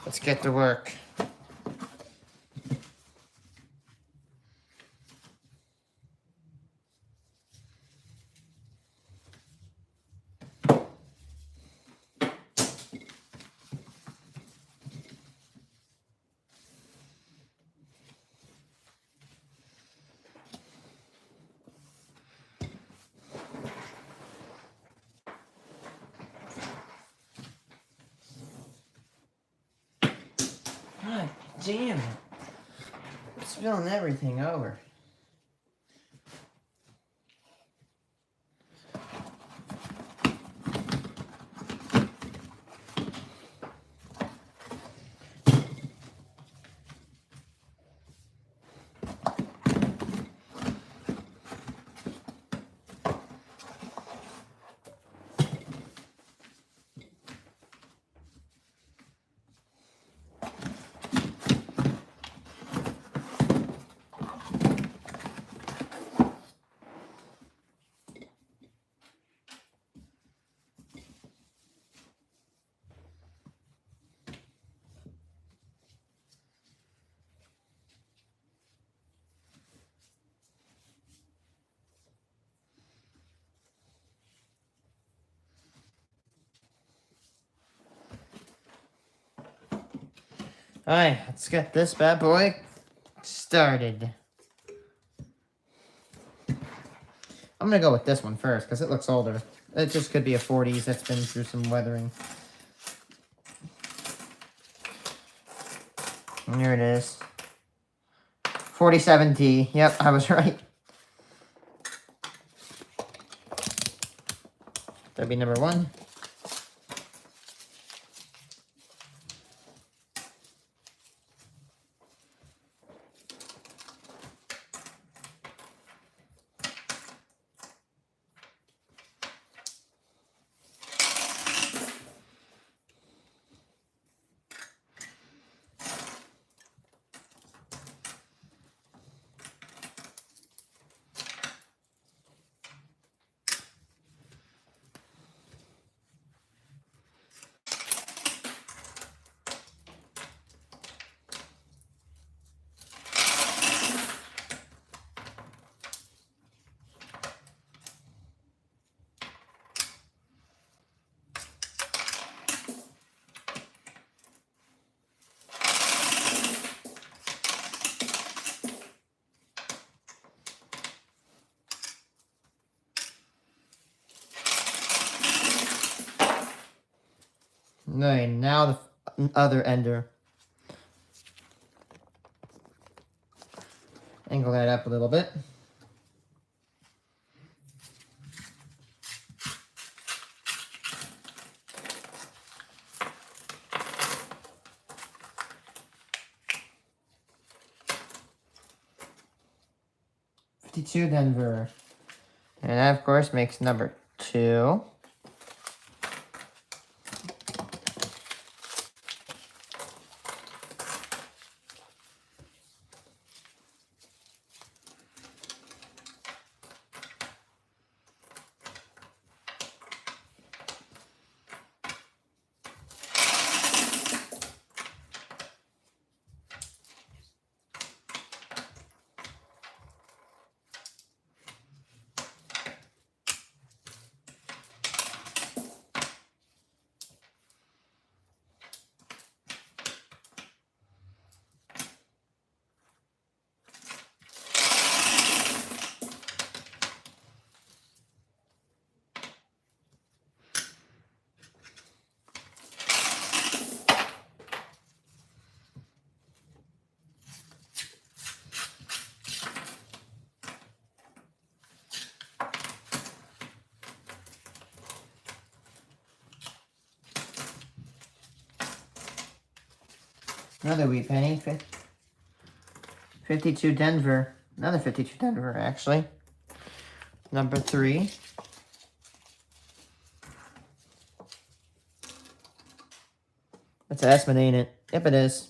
Let's get to work. God damn it. I'm spilling everything over. Alright, let's get this bad boy started. I'm gonna go with this one first, because it looks older. It just could be a 40s that's been through some weathering. And here it is. 47T. Yep, I was right. That'd be number 1. Alright, now the other ender. Angle that up a little bit. .52 Denver. And that, of course, makes number 2. Another wheat penny. 52 Denver. Another 52 Denver, actually. Number 3. That's an Esmond, ain't it? Yep, it is.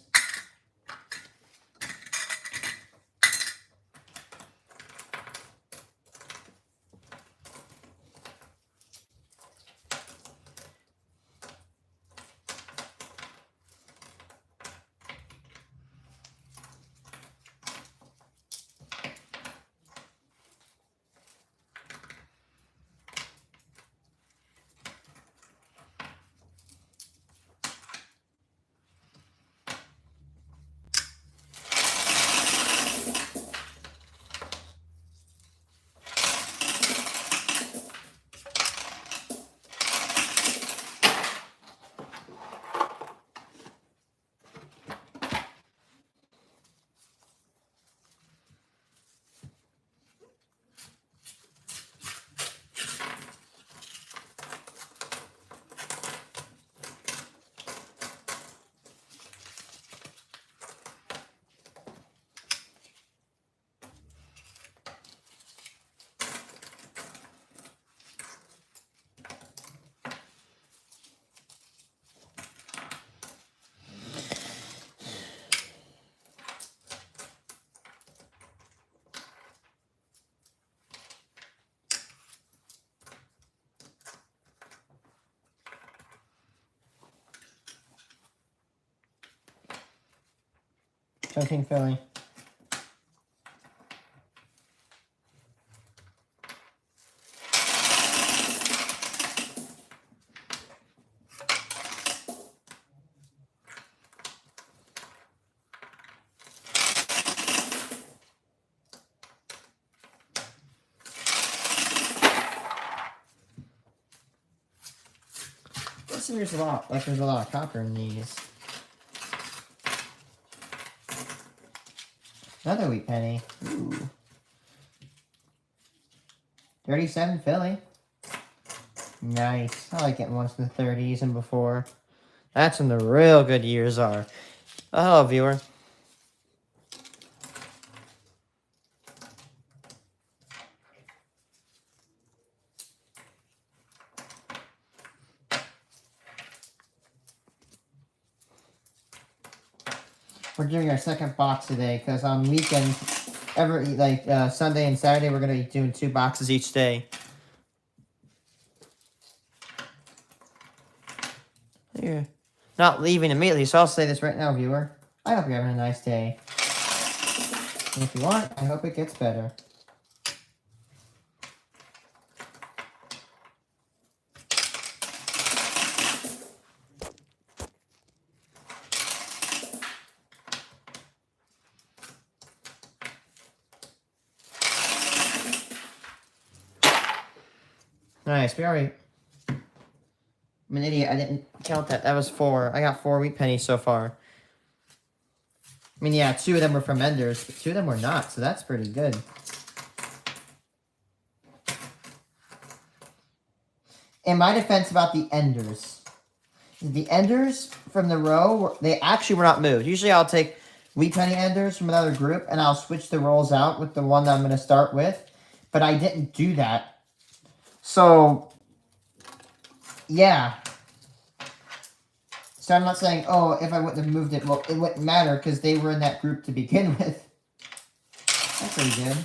Something Philly. There's a lot, there's a lot of copper in these. Another wheat penny. Ooh. 37 Philly. Nice. I like getting ones in the 30s and before. That's when the real good years are. Oh, hello, viewer. We're doing our second box today because on weekends, Sunday and Saturday, we're going to be doing 2 boxes each day. You're not leaving immediately, so I'll say this right now, viewer. I hope you're having a nice day. And if you want, I hope it gets better. Nice, we already... I'm an idiot, I didn't count that. That was 4. I got 4 wheat pennies so far. I mean, yeah, 2 of them were from Enders, but 2 of them were not, so that's pretty good. In my defense about the Enders, the Enders from the row, they actually were not moved. Usually I'll take wheat penny Enders from another group, and I'll switch the rolls out with the one that I'm going to start with, but I didn't do that. So, yeah. So I'm not saying, oh, if I wouldn't have moved it, well, it wouldn't matter because they were in that group to begin with. That's pretty good.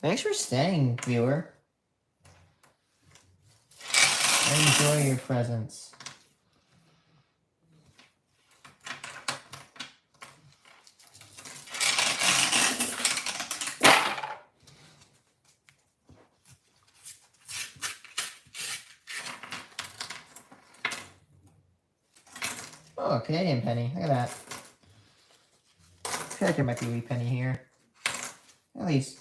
Thanks for staying, viewer. I enjoy your presence. Oh, Canadian penny. Look at that. I feel like there might be a wee penny here. At least.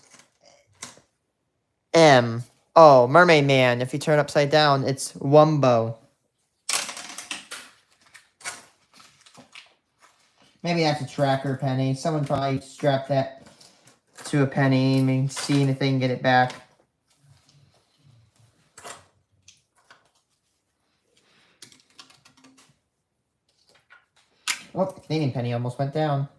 M. Oh, Mermaid Man. If you turn upside down, it's Wumbo. Maybe that's a tracker penny. Someone probably strapped that to a penny and see if they can get it back. Canadian penny almost went down.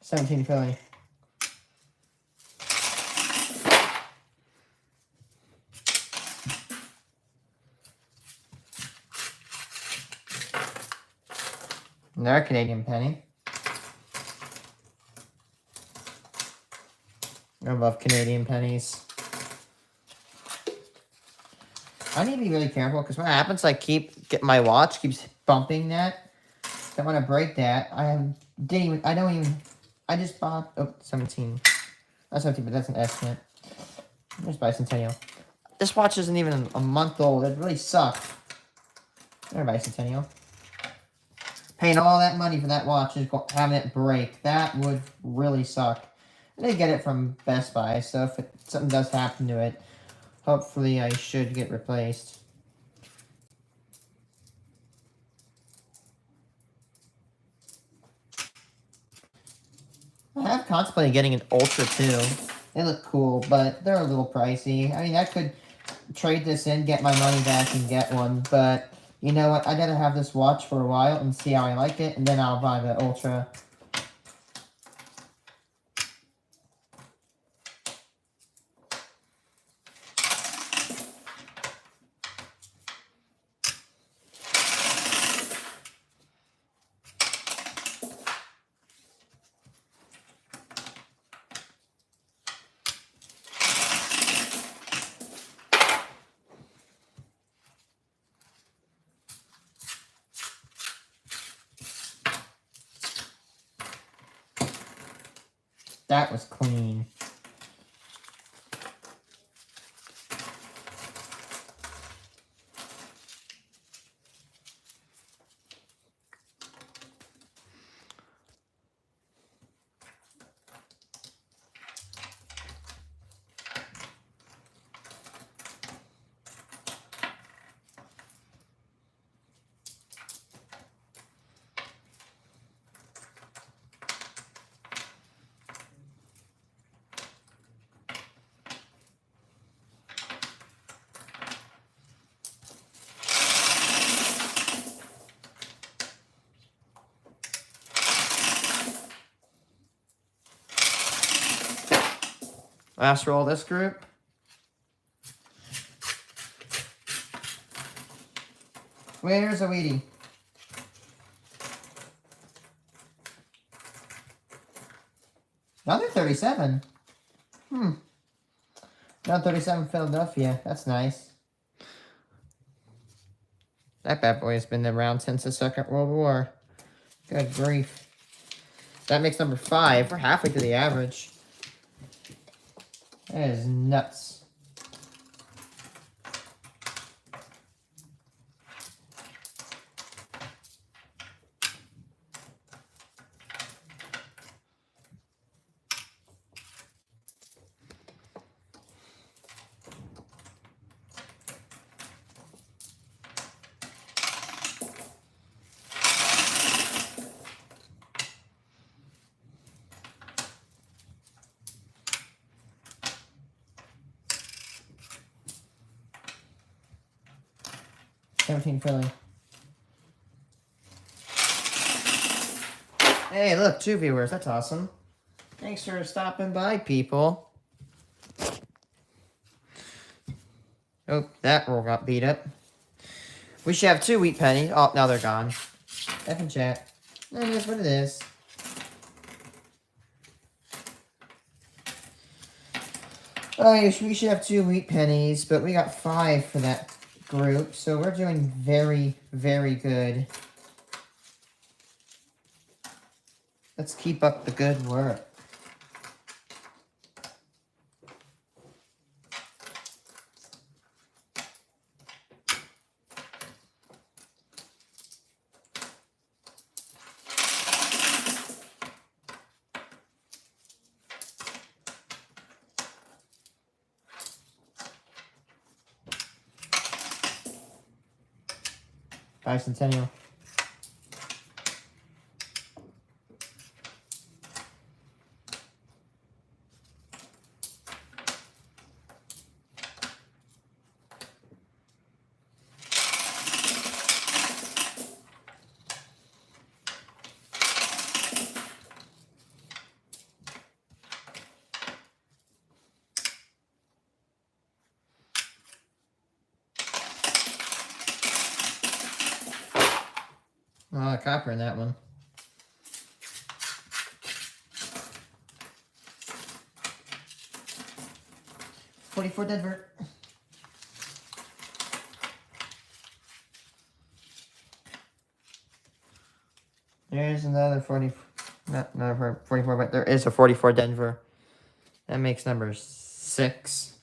$17 Philly. Another Canadian penny. I love Canadian pennies. I need to be really careful because what happens, I my watch keeps bumping that. Don't want to break that. I just bought, 17. Not 17, but that's an estimate. There's Bicentennial. This watch isn't even a month old. It really sucked. There, Bicentennial. Paying all that money for that watch and having it break. That would really suck. I did get it from Best Buy, so if something does happen to it, hopefully I should get replaced. I have contemplated getting an Ultra too. They look cool, but they're a little pricey. I mean, I could trade this in, get my money back, and get one, but you know what? I gotta have this watch for a while and see how I like it, and then I'll buy the Ultra. That was clean. Last roll of this group. Where's a Weedy? Another 37. Another 37 Philadelphia. That's nice. That bad boy has been around since the Second World War. Good grief. That makes number 5. We're halfway to the average. That is nuts. Philly. Hey, look, 2 viewers. That's awesome. Thanks for stopping by, people. Oh, that roll got beat up. We should have 2 wheat pennies. Oh, now they're gone. F and chat. It is what it is. Oh, we should have 2 wheat pennies, but we got 5 for that group, so we're doing very, very good. Let's keep up the good work. Bicentennial. Oh, copper in that one. $44 Denver. There's another 40. Not another 44, but there is a 44 Denver. That makes number 6.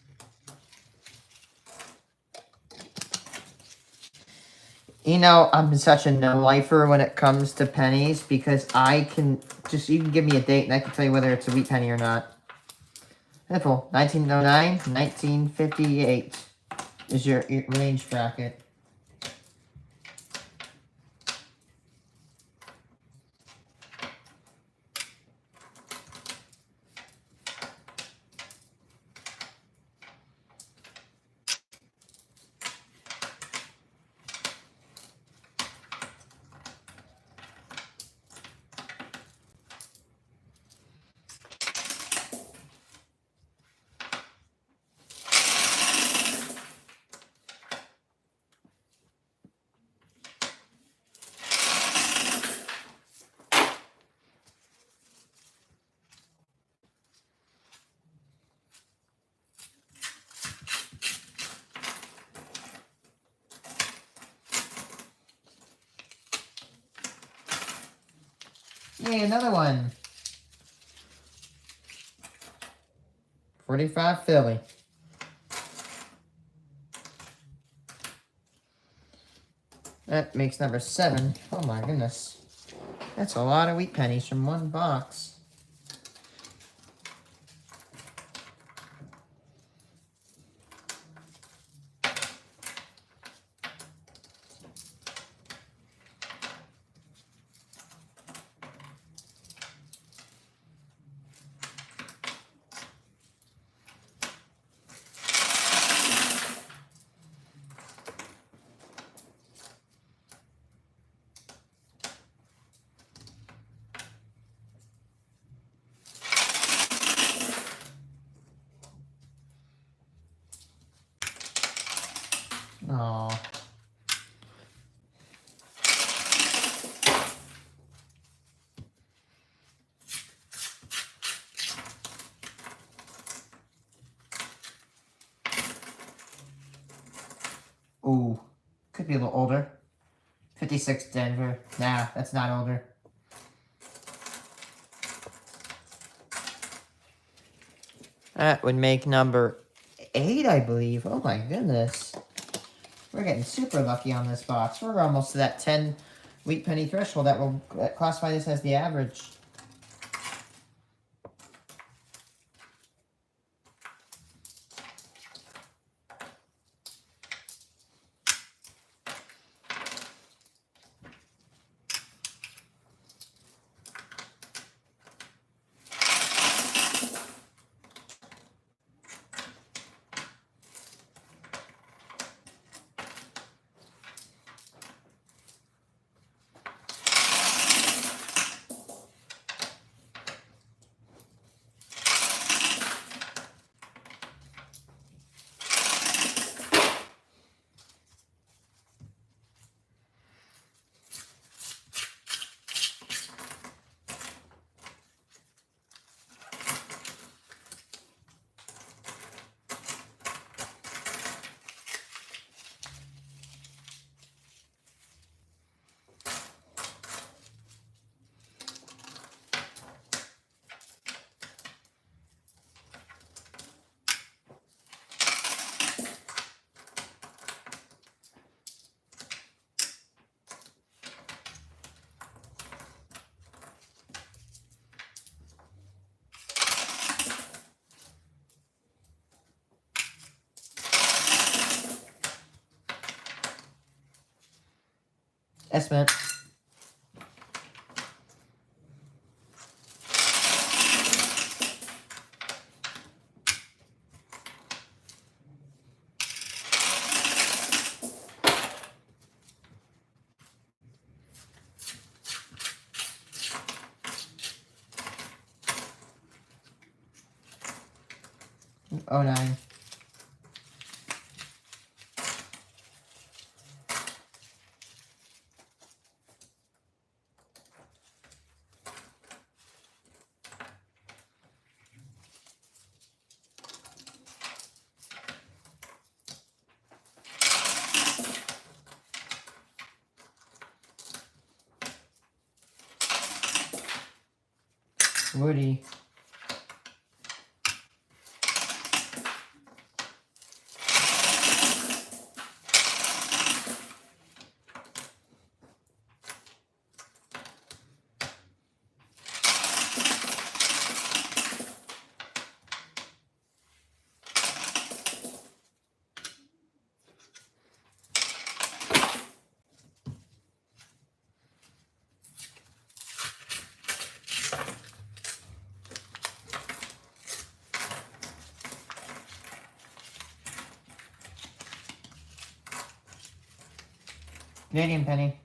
You know, I'm such a no-lifer when it comes to pennies because I can just, you can give me a date and I can tell you whether it's a wheat penny or not. Simple. 1909, 1958 is your range bracket. Yay, another one. 45 Philly. That makes number 7. Oh my goodness. That's a lot of wheat pennies from one box. Oh. Ooh, could be a little older. 56 Denver. Nah, that's not older. That would make number 8, I believe. Oh my goodness. We're getting super lucky on this box. We're almost to that 10 wheat penny threshold that will classify this as the average. Estimate. Oh, 09. Woody. Canadian penny.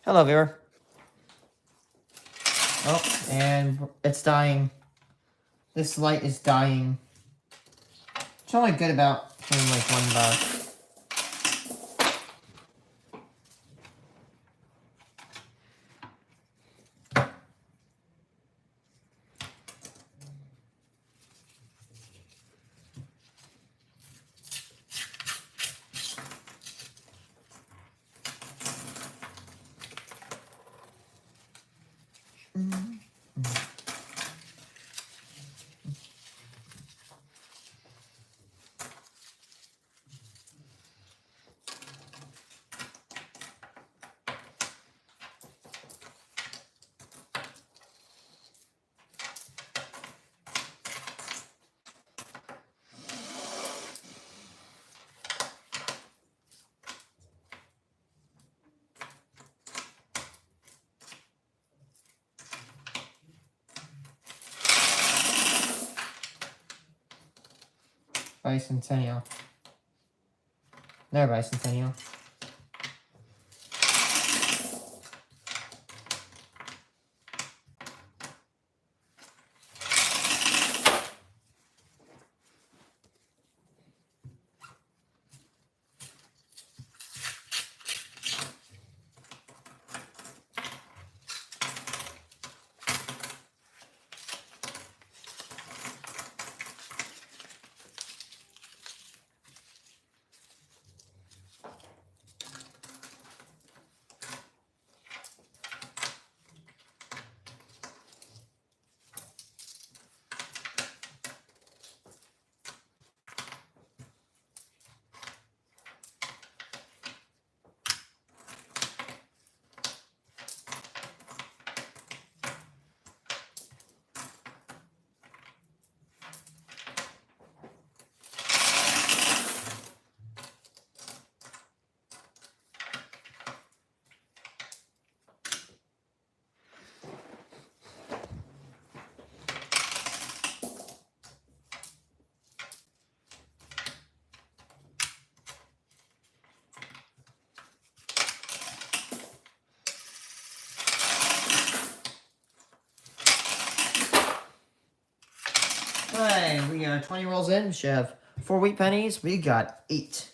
Hello, viewer. Oh, and it's dying. This light is dying. It's only good about paying like $1. Bicentennial. There, Bicentennial. 20 rolls in. We should have 4 wheat pennies. We got 8.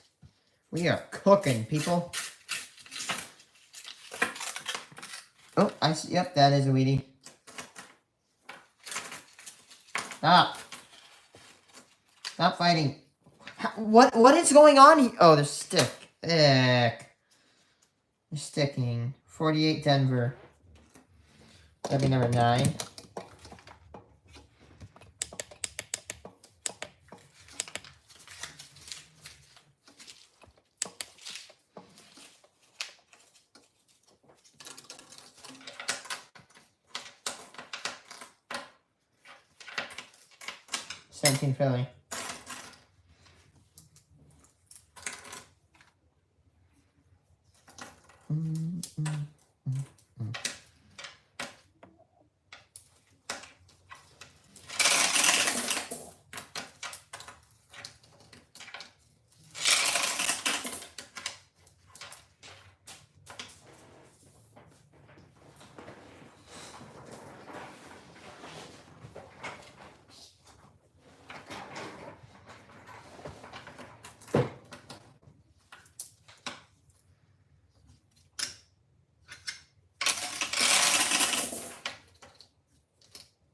We are cooking, people. Oh, I see. Yep, that is a Wheatie. Stop. Stop fighting. What is going on here? Oh, they're stick. They're sticking. 48 Denver. That'd be number 9. Philly.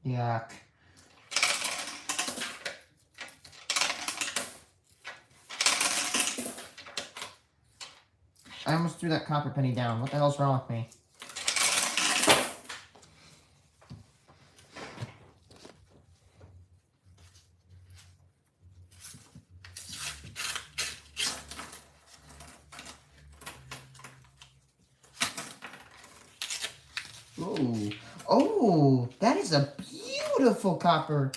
Yuck. I almost threw that copper penny down. What the hell's wrong with me? Ooh. Oh, that is a beautiful copper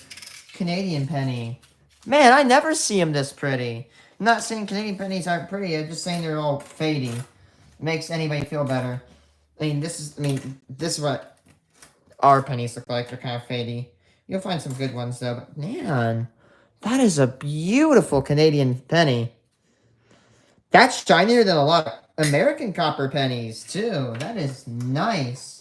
Canadian penny. Man, I never see them this pretty. I'm not saying Canadian pennies aren't pretty. I'm just saying they're all fading. It makes anybody feel better. This is what our pennies look like. They're kind of fadey. You'll find some good ones, though. But man, that is a beautiful Canadian penny. That's shinier than a lot of American copper pennies, too. That is nice.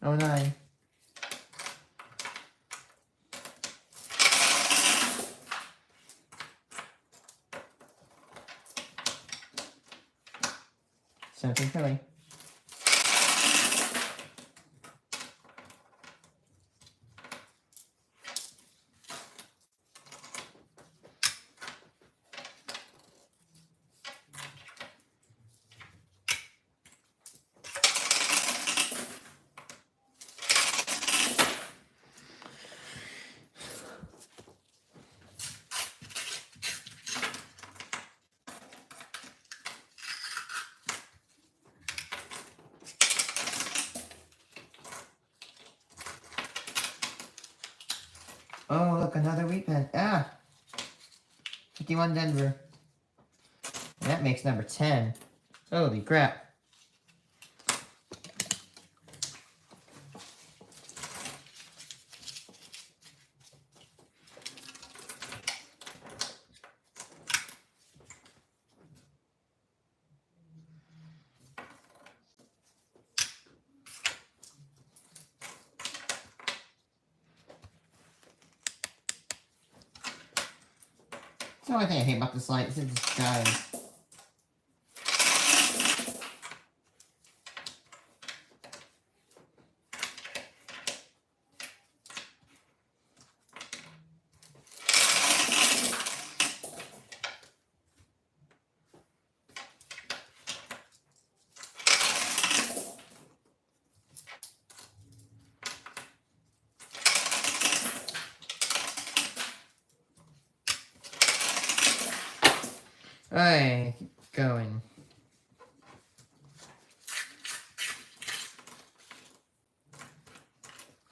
Oh, 9. Something Philly. Oh, look, another wheat pen. Ah! 51 Denver. And that makes number 10. Holy crap. the only thing I hate about this light is it's guys. Alright, keep going.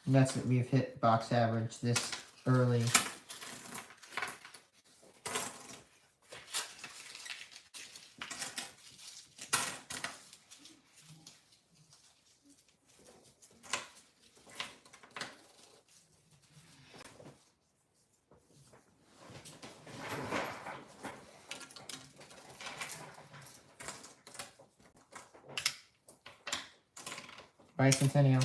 And that's what we've hit box average this early. Bicentennial.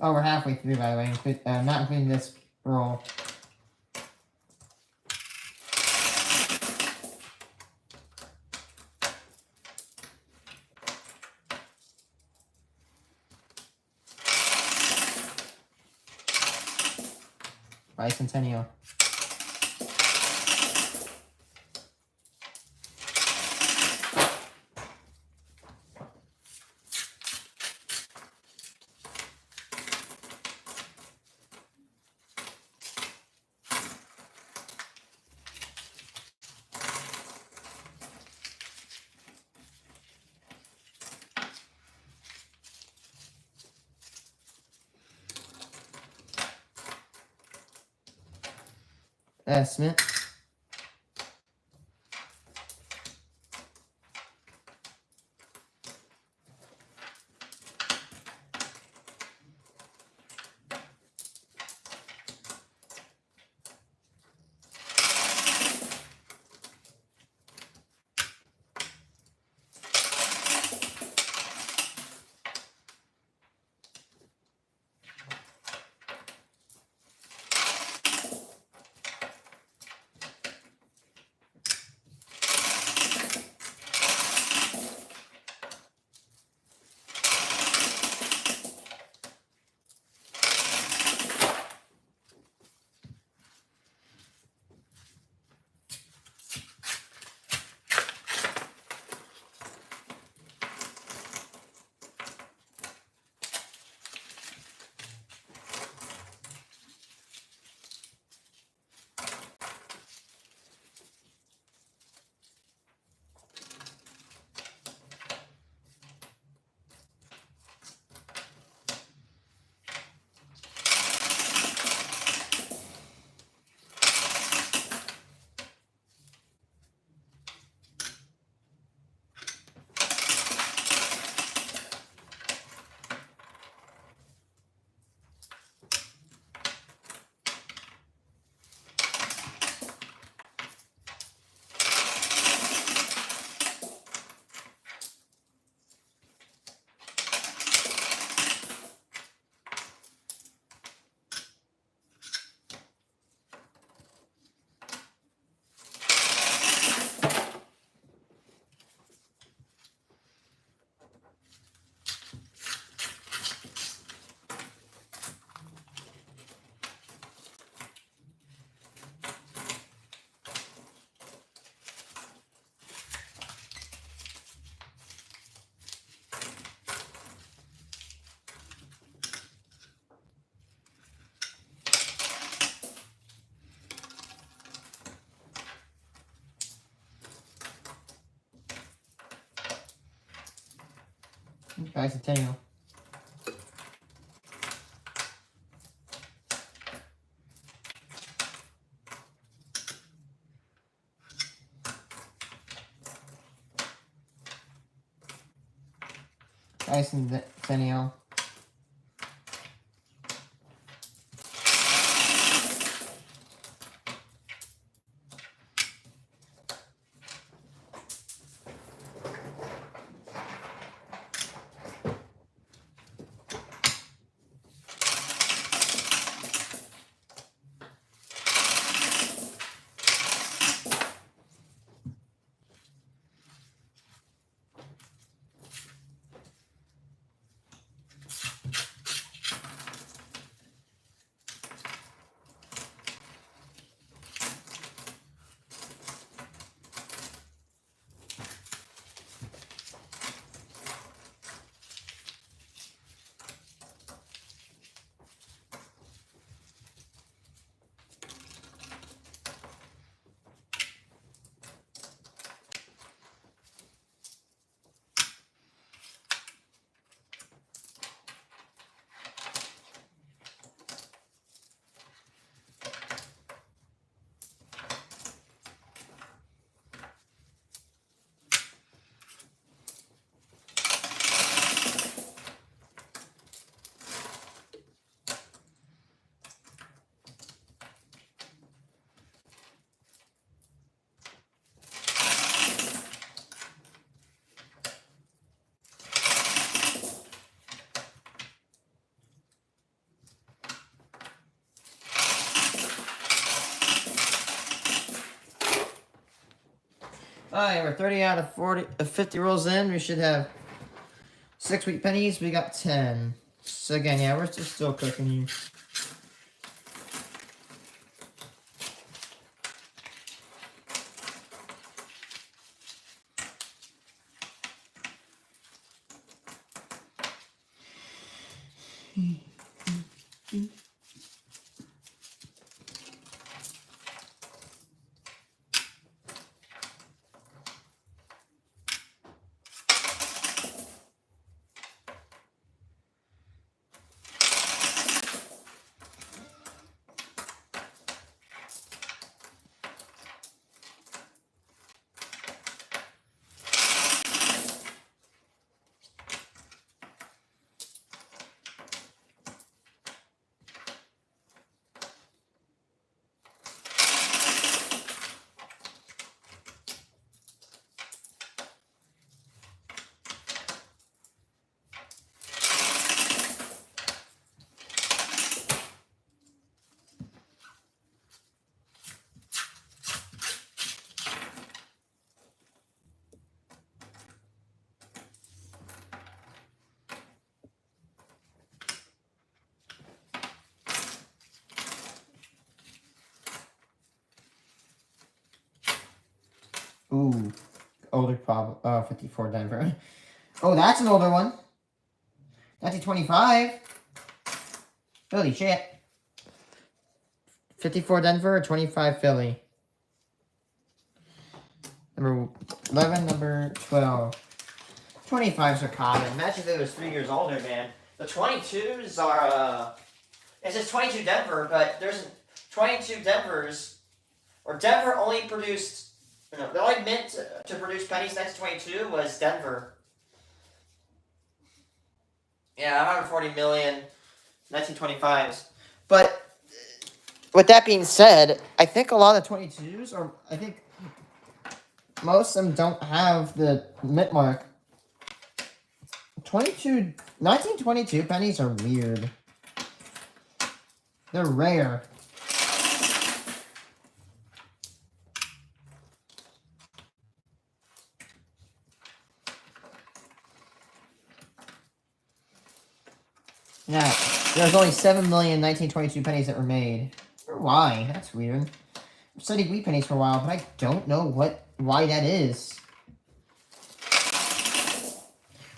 Oh, we're halfway through, by the way, not including this roll. Bicentennial. Smith. Bicentennial. Bicentennial. Alright, we're 30 out of 50 rolls in. We should have 6 wheat pennies. We got 10. So again, yeah, we're just still cooking here. Ooh, older problem. 54 Denver. Oh, that's an older one. 1925. Holy shit. 54 Denver, 25 Philly. Number 11, number 12. 25s are common. Imagine if it was 3 years older, man. The 22s are, it says 22 Denver, but there's 22 Denvers, or Denver only produced, the only mint to produce pennies next to 22 was Denver. Yeah, 140 million, 1925s. But with that being said, I think a lot of 22s, or I think most of them don't have the mint mark. 1922 pennies are weird. They're rare. Now, there's only 7 million 1922 pennies that were made. Why? That's weird. I've studied wheat pennies for a while, but I don't know why that is.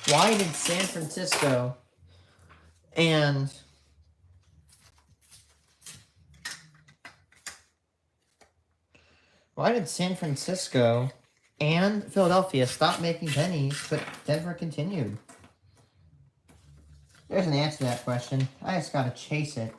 Why did San Francisco and Philadelphia stop making pennies, but Denver continued? There's an answer to that question. I just gotta chase it.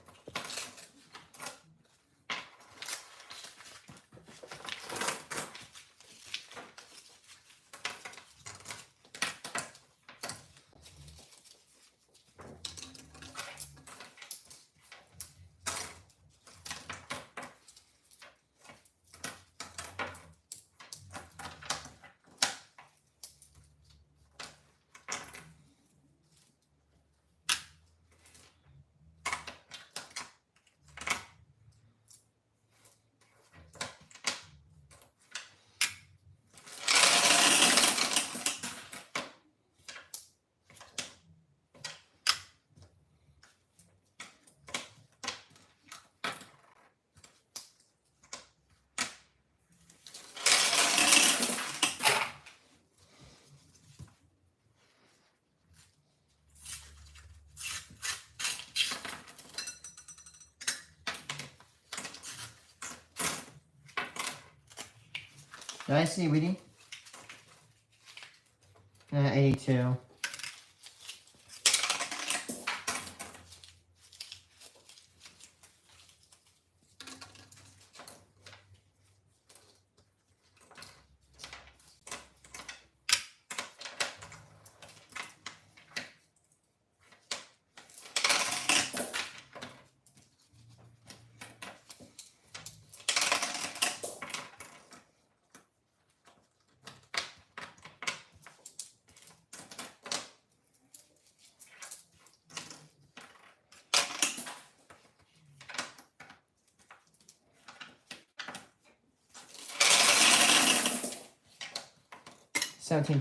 Did I see Weedy? 82.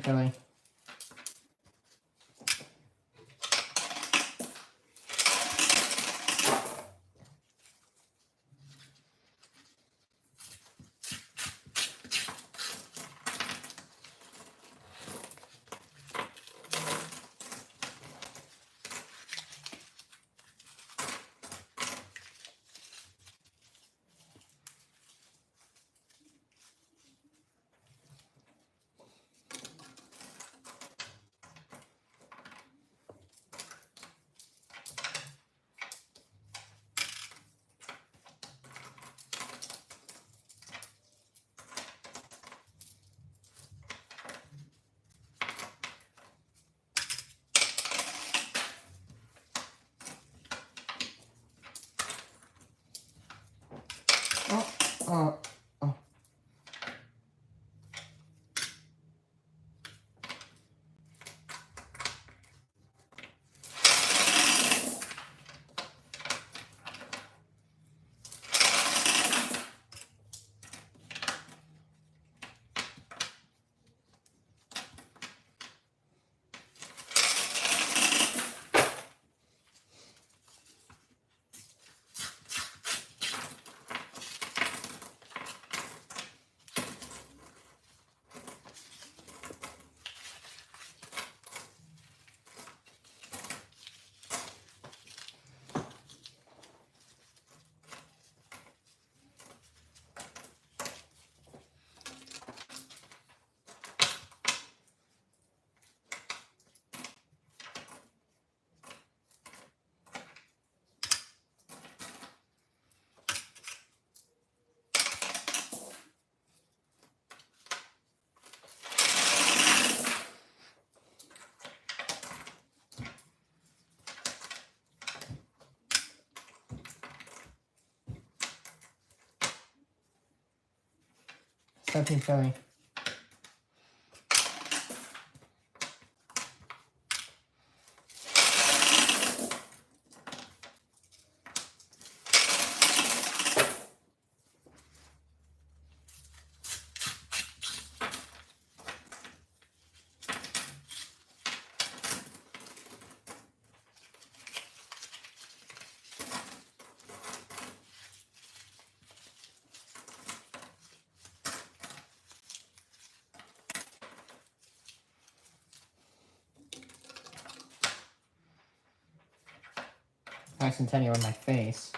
Philly. Oh. 17 Philly. Centennial in my face.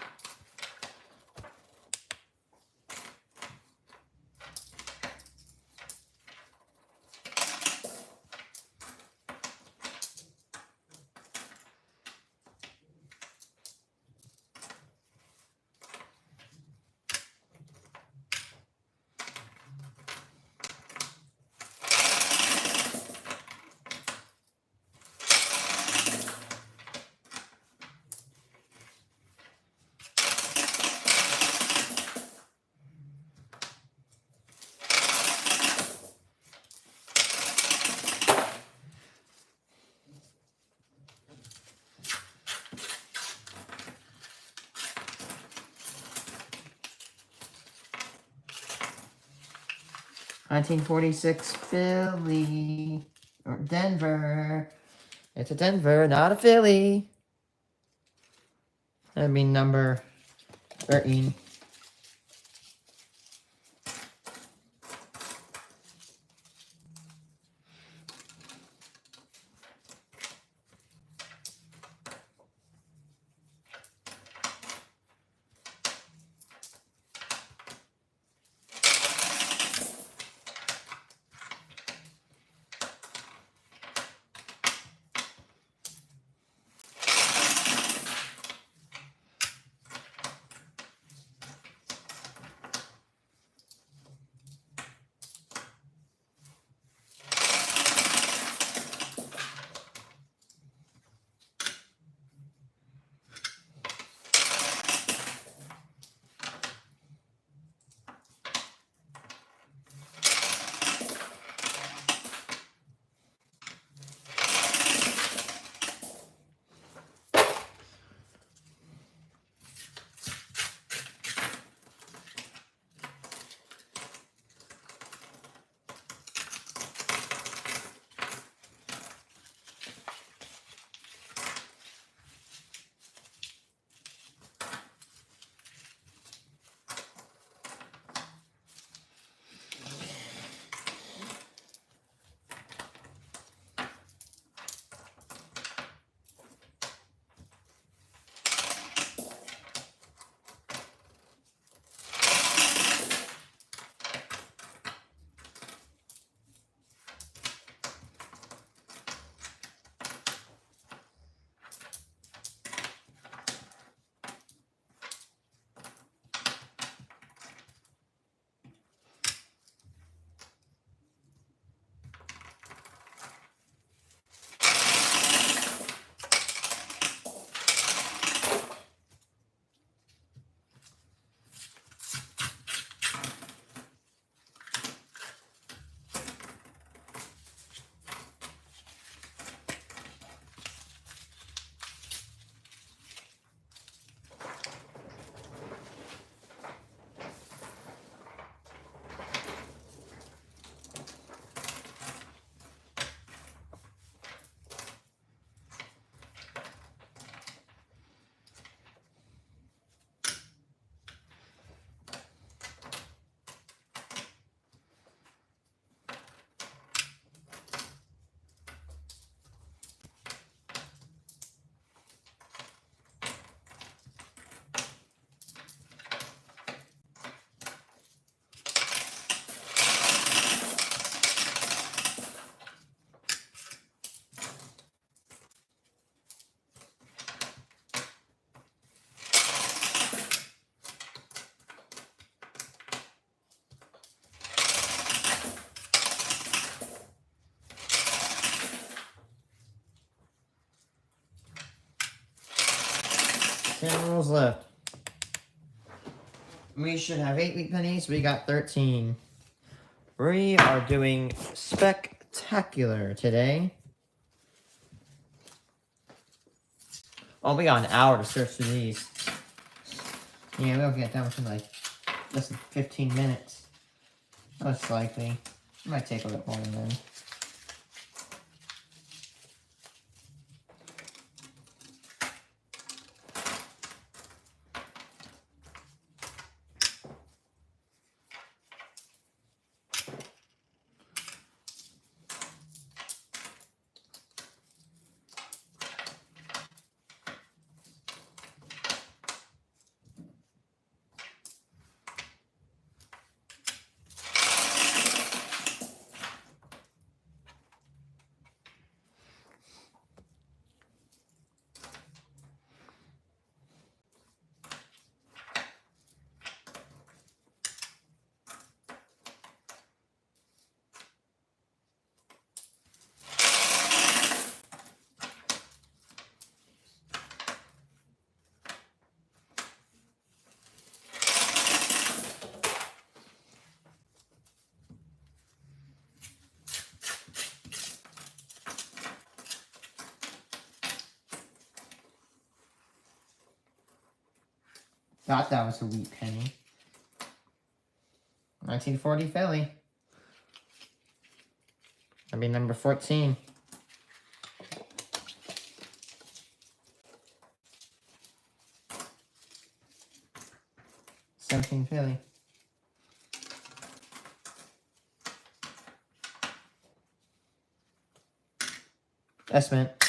1946 Philly. Or Denver. It's a Denver, not a Philly. That'd be number 13. Ten rolls left. We should have 8 wheat pennies. We got 13. We are doing spectacular today. Oh, we got an hour to search through these. Yeah, we'll get done within like less than 15 minutes. Most likely. It might take a bit more than that. Thought that was a wheat penny. 1940 Philly. That'll be number 14. Something Philly. Estimate.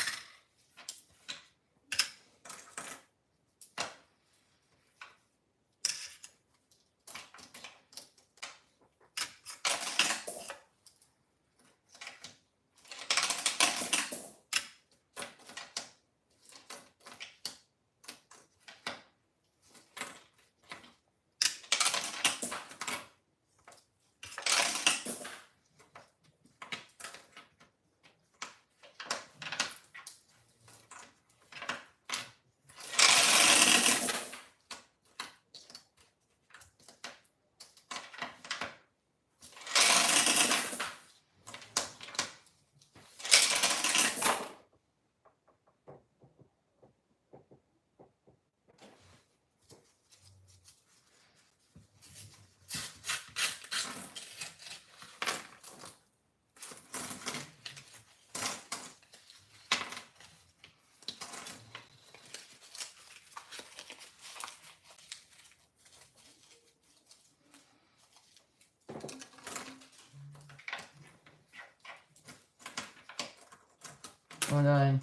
Oh, 09.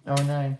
Oh, 09.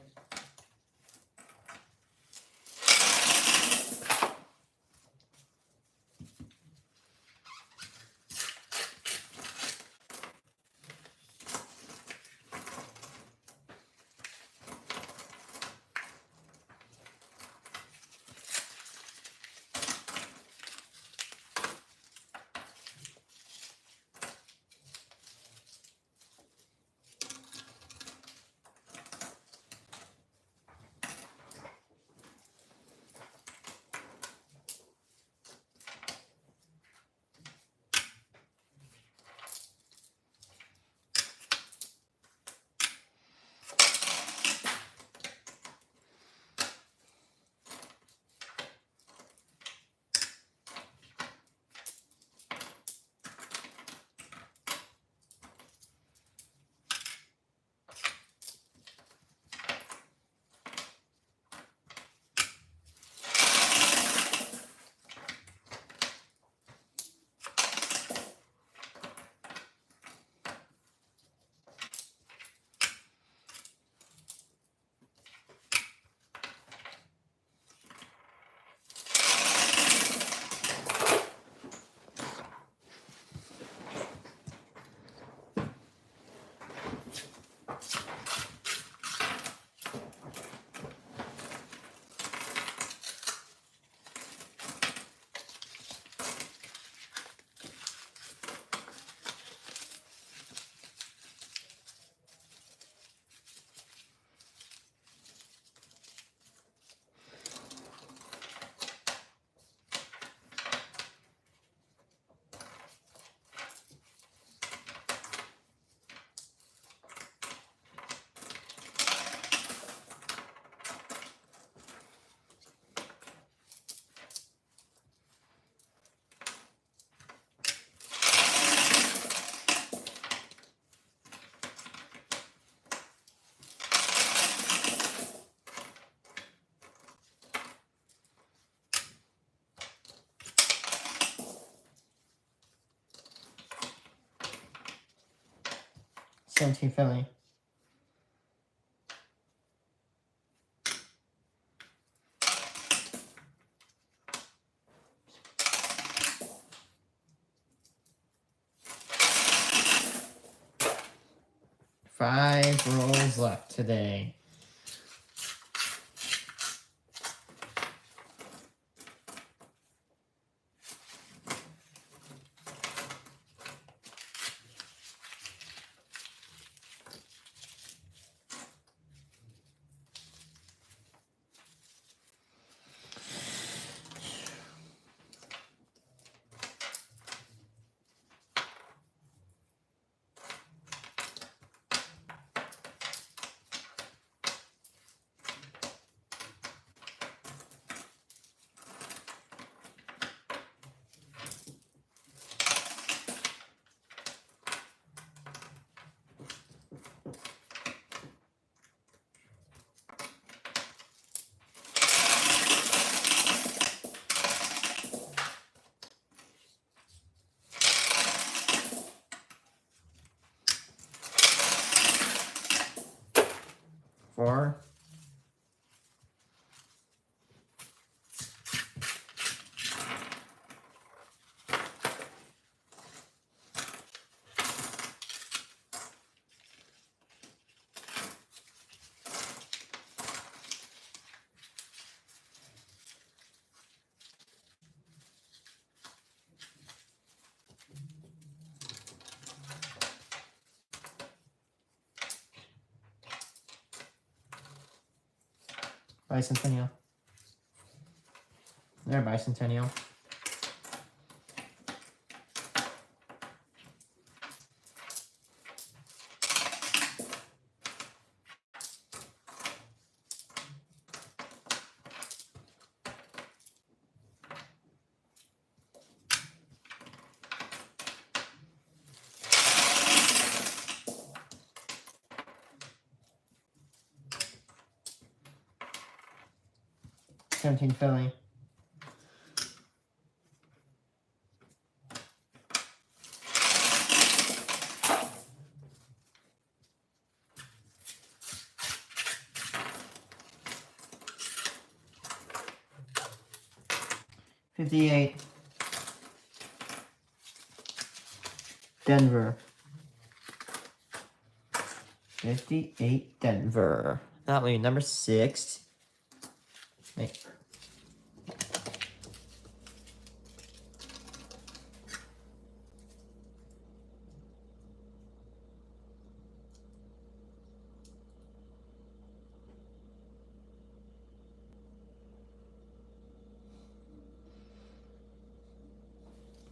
Something Philly. Five rolls left today. 4. Bicentennial. They're bicentennial. Philly. $58. Denver. 58 Denver. That will be number 6. Wait.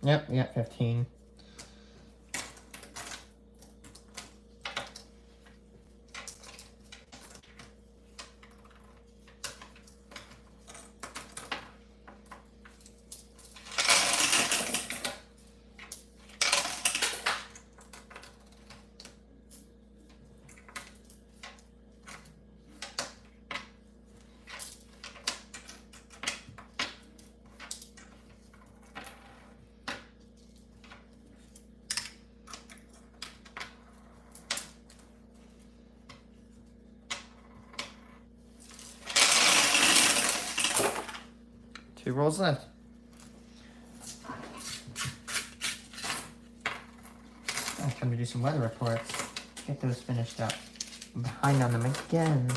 Yep, we got 15. Two rolls left. I'm trying to do some weather reports. Get those finished up. I'm behind on them again.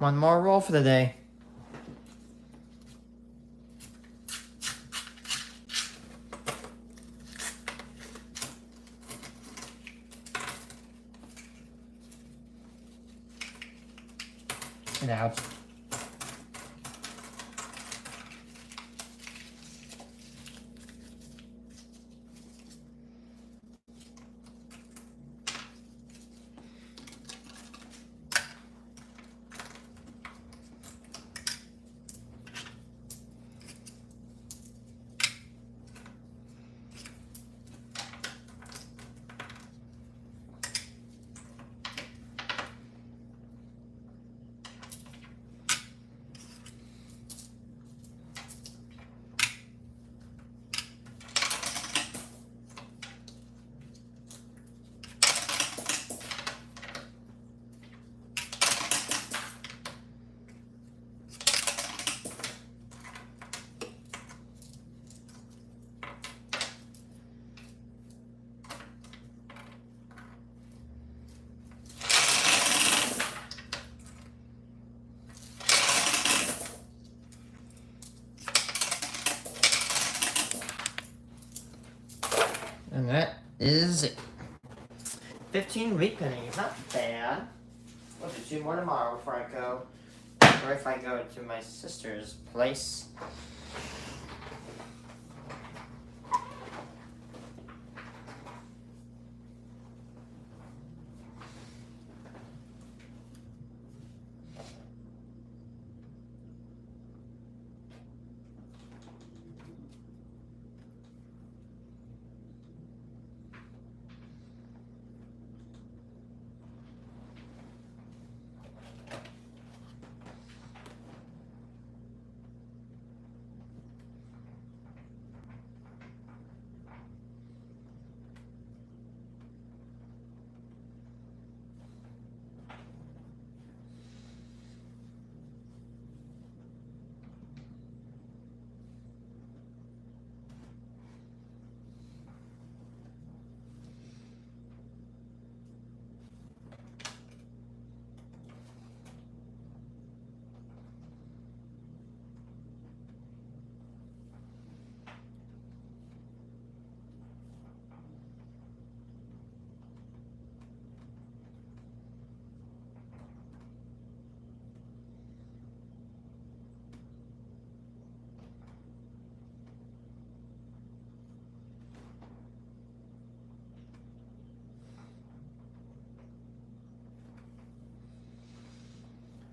One more roll for the day. Get out. And that is it. 15 wheat pennies, not bad. I'll do 2 more tomorrow before I go. Or if I go to my sister's place.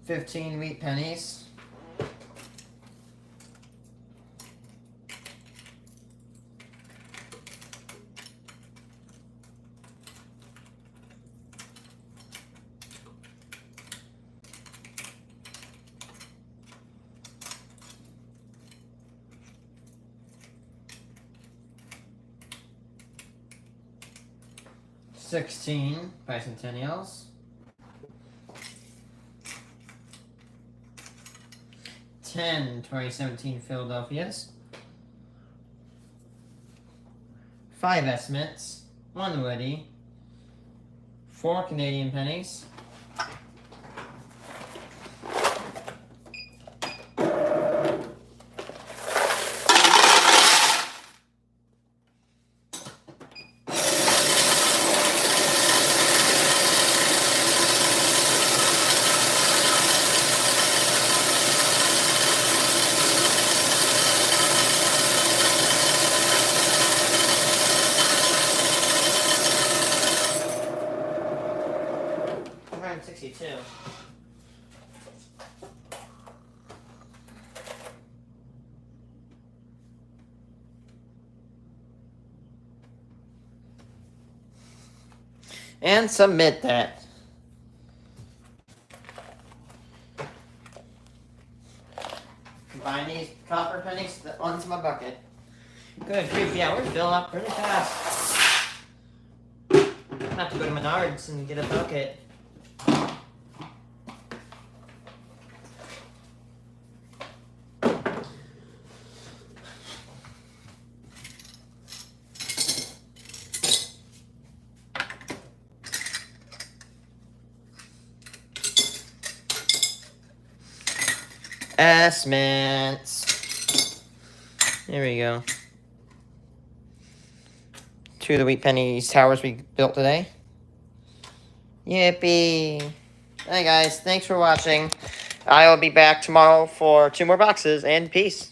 $15 wheat pennies. $16 bicentennials. 10 2017 Philadelphias. 5 estimates. 1 Woody. 4 Canadian pennies. $162. And submit that. Combine these copper pennies onto my bucket. Good grief, yeah, we're filling up pretty fast. I have to go to Menards and get a bucket. Estimates. There we go. 2 of the wheat pennies towers we built today. Yippee. Hey guys, thanks for watching. I will be back tomorrow for 2 more boxes, and peace.